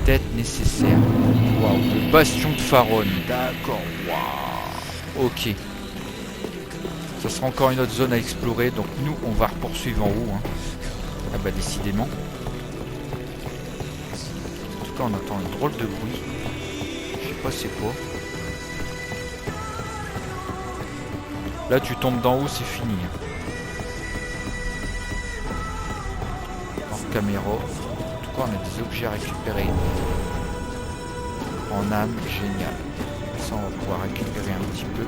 Peut-être nécessaire. Waouh, le bastion de Faron. D'accord, waouh. Ok. Ça sera encore une autre zone à explorer, donc nous on va poursuivre en haut. Hein. Ah bah décidément. En tout cas on entend un drôle de bruit. Je sais pas c'est quoi. Là tu tombes d'en haut, c'est fini. En caméra. En tout cas on a des objets à récupérer. En âme, génial. Ça on va pouvoir récupérer un petit peu.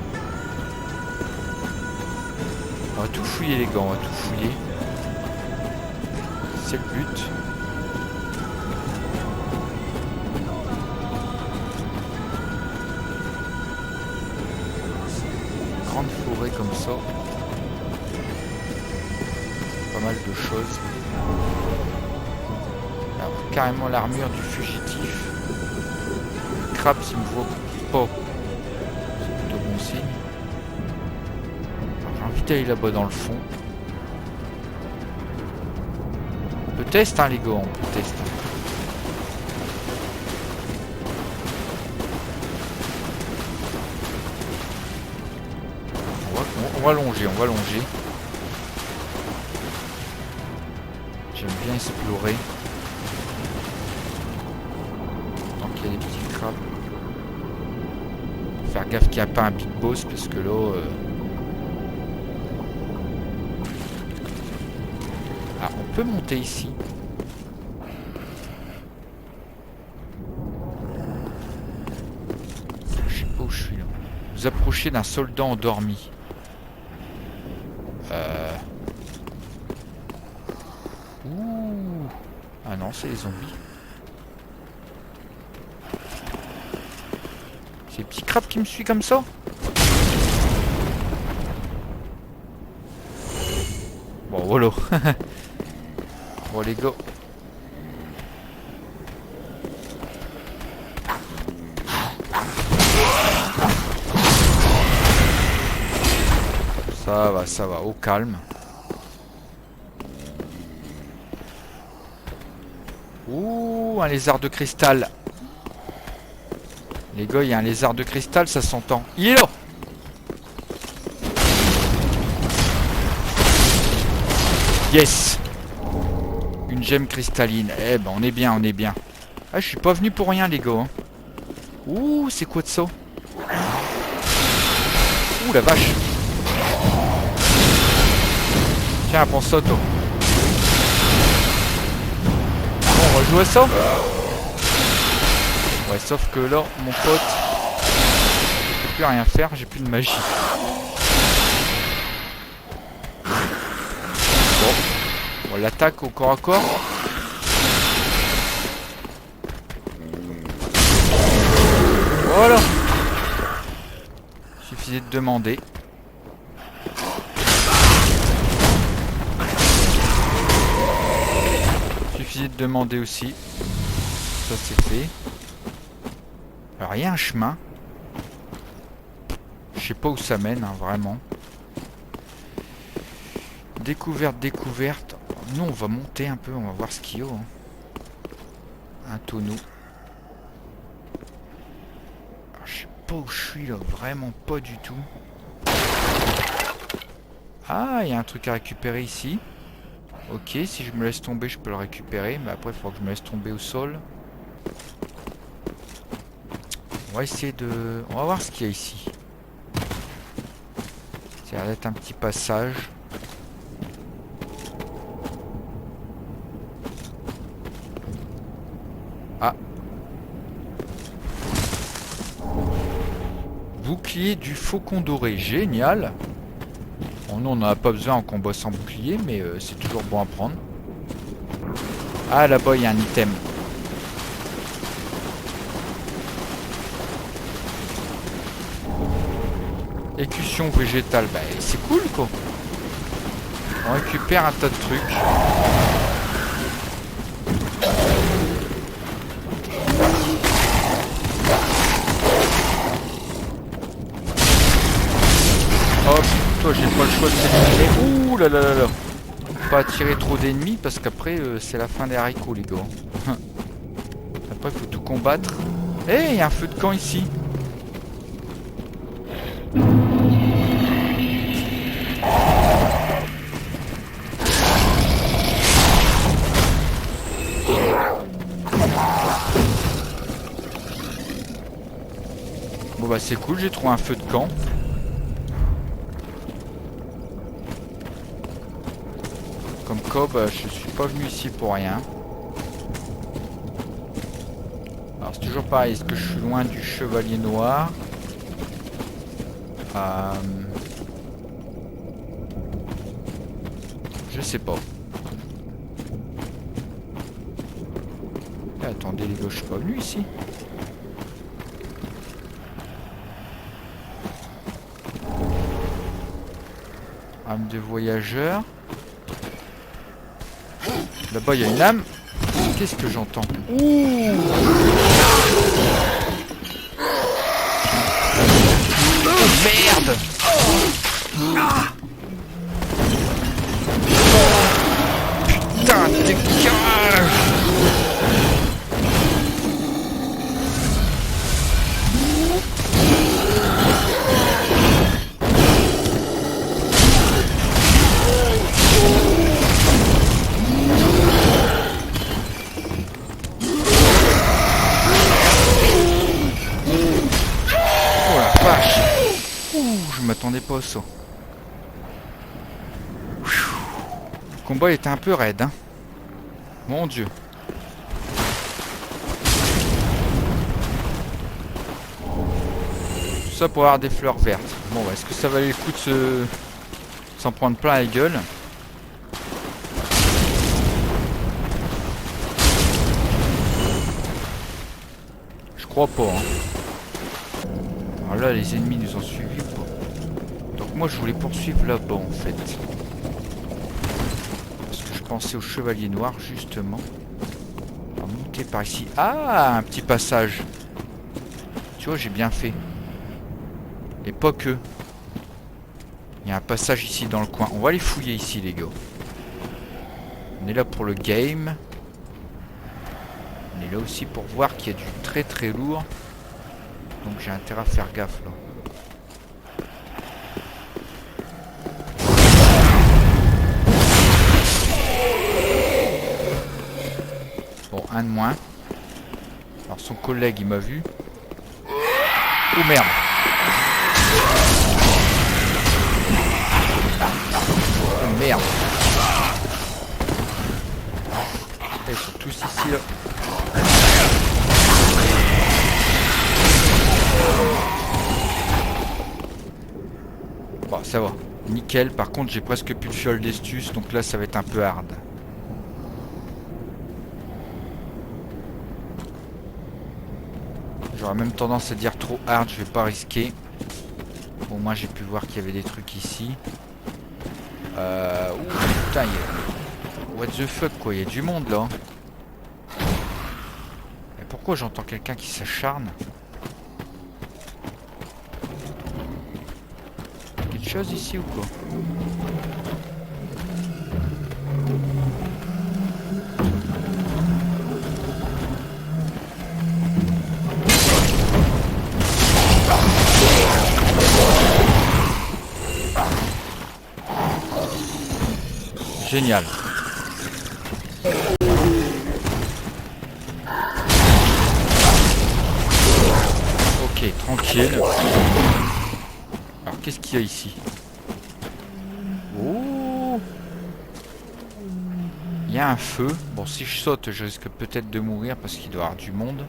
On va tout fouiller les gars, on va tout fouiller. C'est le but. Grande forêt comme ça. Pas mal de choses. Alors carrément l'armure du fugitif. Le crabe s'il me voit pas. C'est plutôt bon signe. J'ai envie d'aller là-bas dans le fond. On peut tester hein, les gars, on peut tester. On va longer, on va longer. J'aime bien explorer. Tant qu'il y a des petits crabes. Faire gaffe qu'il n'y a pas un big boss parce que là... Ah, on peut monter ici. Je sais pas où je suis là. Vous approchez d'un soldat endormi. Ouh. Ah non, c'est les zombies. C'est les petits crabes qui me suivent comme ça. Bon, voilà. Bon, les gars. Ça va, au calme. Ouh, un lézard de cristal. Les gars, il y a un lézard de cristal, ça s'entend. Il est là. Yes. Une gemme cristalline. Eh ben, on est bien, on est bien. Ah, je suis pas venu pour rien, les gars. Hein. Ouh, c'est quoi de ça? Ouh, la vache. Tiens, prends ça, toi. Bon, on va jouer à ça. Ouais, sauf que là, mon pote, je peux plus rien faire, j'ai plus de magie. Bon, on l'attaque au corps à corps. Voilà. Suffisait de demander. Suffisait de demander aussi. Ça c'est fait. Alors il y a un chemin. Je sais pas où ça mène, hein, vraiment. Découverte, découverte. Nous on va monter un peu, on va voir ce qu'il y a. Hein. Un tonneau. Alors, je sais pas où je suis là, vraiment pas du tout. Ah, il y a un truc à récupérer ici. Ok, si je me laisse tomber, je peux le récupérer. Mais après, il faudra que je me laisse tomber au sol. On va essayer de... On va voir ce qu'il y a ici. Ça a l'air d'être un petit passage. Ah. Bouclier du faucon doré. Génial. Bon, nous, on n'en a pas besoin en combat sans bouclier, mais c'est toujours bon à prendre. Ah, là-bas, il y a un item. Écusson végétale, bah c'est cool quoi. On récupère un tas de trucs. Hop, toi j'ai pas le choix de tirer. Ouh là là là là. Pas attirer trop d'ennemis parce qu'après c'est la fin des haricots les gars. Après il faut tout combattre. Eh, il y a un feu de camp ici. Bon bah c'est cool, j'ai trouvé un feu de camp. Comme quoi bah, je suis pas venu ici pour rien. Alors c'est toujours pareil, est-ce que je suis loin du chevalier noir? Je sais pas. Eh, attendez les gars, je suis pas venu ici. Âme de voyageur. Là-bas, il y a une âme. Qu'est-ce que j'entends? Ouh! Oh merde! Putain, dégage! colossaux. Le combat était un peu raide, hein. Mon Dieu. Tout ça pour avoir des fleurs vertes. Bon, est-ce que ça valait le coup de s'en prendre plein la gueule? Je crois pas, hein. Alors là, les ennemis nous ont suivis ou pas? Donc moi, je voulais poursuivre là-bas, en fait. Parce que je pensais au chevalier noir, justement. On va monter par ici. Ah, un petit passage. Tu vois, j'ai bien fait. Et pas que. Il y a un passage ici dans le coin. On va aller fouiller ici, les gars. On est là pour le game. On est là aussi pour voir qu'il y a du très très lourd. Donc j'ai intérêt à faire gaffe là. Bon, un de moins. Alors son collègue il m'a vu. Oh merde. Oh merde. Ils sont tous ici là. Bon, ça va. Nickel. Par contre, j'ai presque plus de fiole d'estus. Donc là, ça va être un peu hard. J'aurais même tendance à dire trop hard. Je vais pas risquer. Au moins, j'ai pu voir qu'il y avait des trucs ici. Ouh, putain, what the fuck, quoi. Il y a du monde, là. Mais pourquoi j'entends quelqu'un qui s'acharne? Quelque chose ici ou quoi? Génial. Ok, tranquille. Alors, qu'est-ce qu'il y a ici? Oh! Il y a un feu. Bon, si je saute, je risque peut-être de mourir parce qu'il doit y avoir du monde.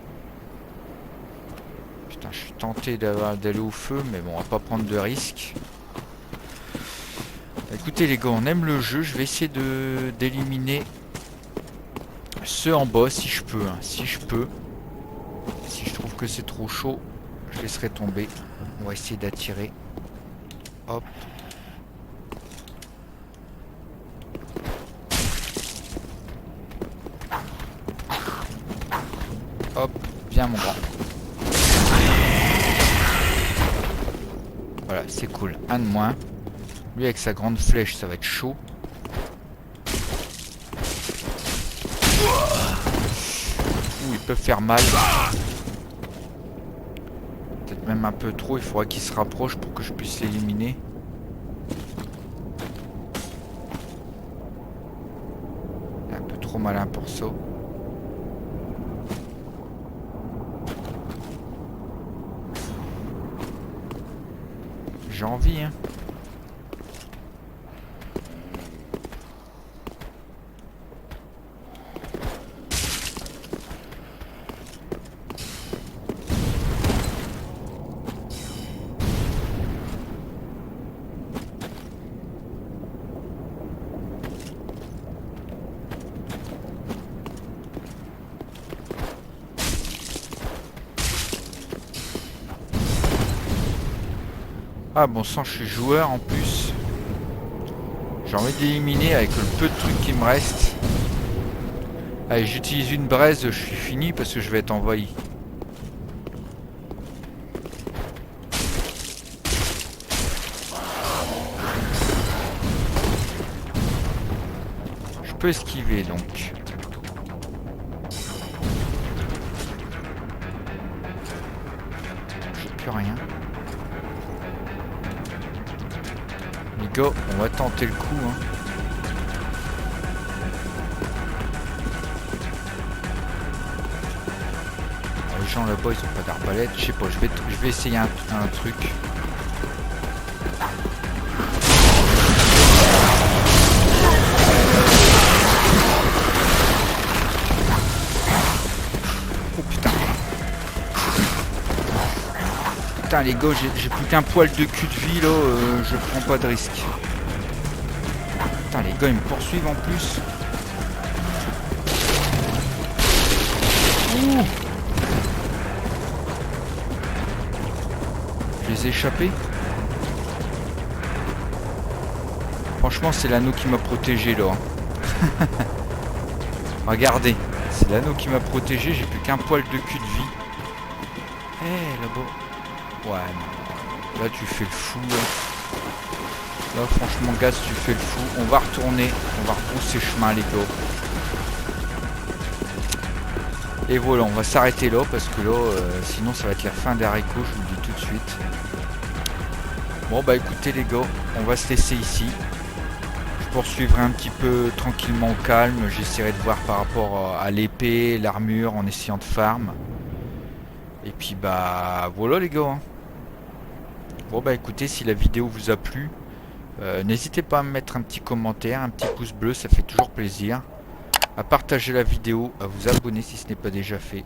Putain, je suis tenté d'aller au feu, mais bon, on va pas prendre de risques. Écoutez les gars, on aime le jeu. Je vais essayer d'éliminer ceux en bas si je peux. Hein. Si je peux. Si je trouve que c'est trop chaud, je laisserai tomber. On va essayer d'attirer. Hop. Hop, viens mon grand. Voilà, c'est cool. Un de moins. Lui avec sa grande flèche, ça va être chaud. Ouh, il peut faire mal. Peut-être même un peu trop. Il faudra qu'il se rapproche pour que je puisse l'éliminer. Un peu trop malin pour ça. J'ai envie, hein. Ah bon sang, je suis joueur en plus. J'ai envie d'éliminer avec le peu de trucs qui me reste. Allez, j'utilise une braise, je suis fini parce que je vais être envahi. Je peux esquiver donc. J'ai plus rien. Les gars, on va tenter le coup. Hein. Alors, les gens là-bas, ils ont pas d'arbalète. Je sais pas, je vais essayer un truc. Putain les gars, j'ai plus qu'un poil de cul de vie là, je prends pas de risque. Putain les gars ils me poursuivent en plus. Ouh. Je les ai échappés. Franchement c'est l'anneau qui m'a protégé là. Regardez, c'est l'anneau qui m'a protégé, j'ai plus qu'un poil de cul de vie. Eh là-bas. Ouais non. Là tu fais le fou là. Là franchement Gaz tu fais le fou. On va retourner, on va repousser chemin les gars. Et voilà, on va s'arrêter là parce que là sinon ça va être la fin des haricots, je vous le dis tout de suite. Bon bah écoutez les gars, on va se laisser ici. Je poursuivrai un petit peu tranquillement au calme, j'essaierai de voir par rapport à l'épée, l'armure en essayant de farm. Et puis bah voilà les gars. Bon bah écoutez, si la vidéo vous a plu, n'hésitez pas à me mettre un petit commentaire, un petit pouce bleu, ça fait toujours plaisir. À partager la vidéo, à vous abonner si ce n'est pas déjà fait.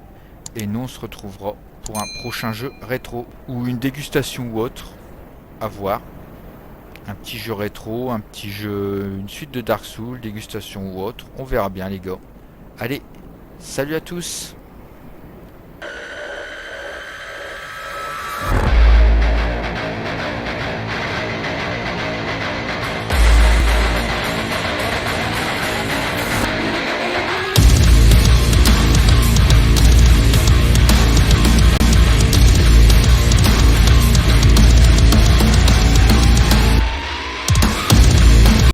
Et nous on se retrouvera pour un prochain jeu rétro ou une dégustation ou autre, à voir. Un petit jeu rétro, un petit jeu, une suite de Dark Souls, dégustation ou autre. On verra bien les gars. Allez, salut à tous!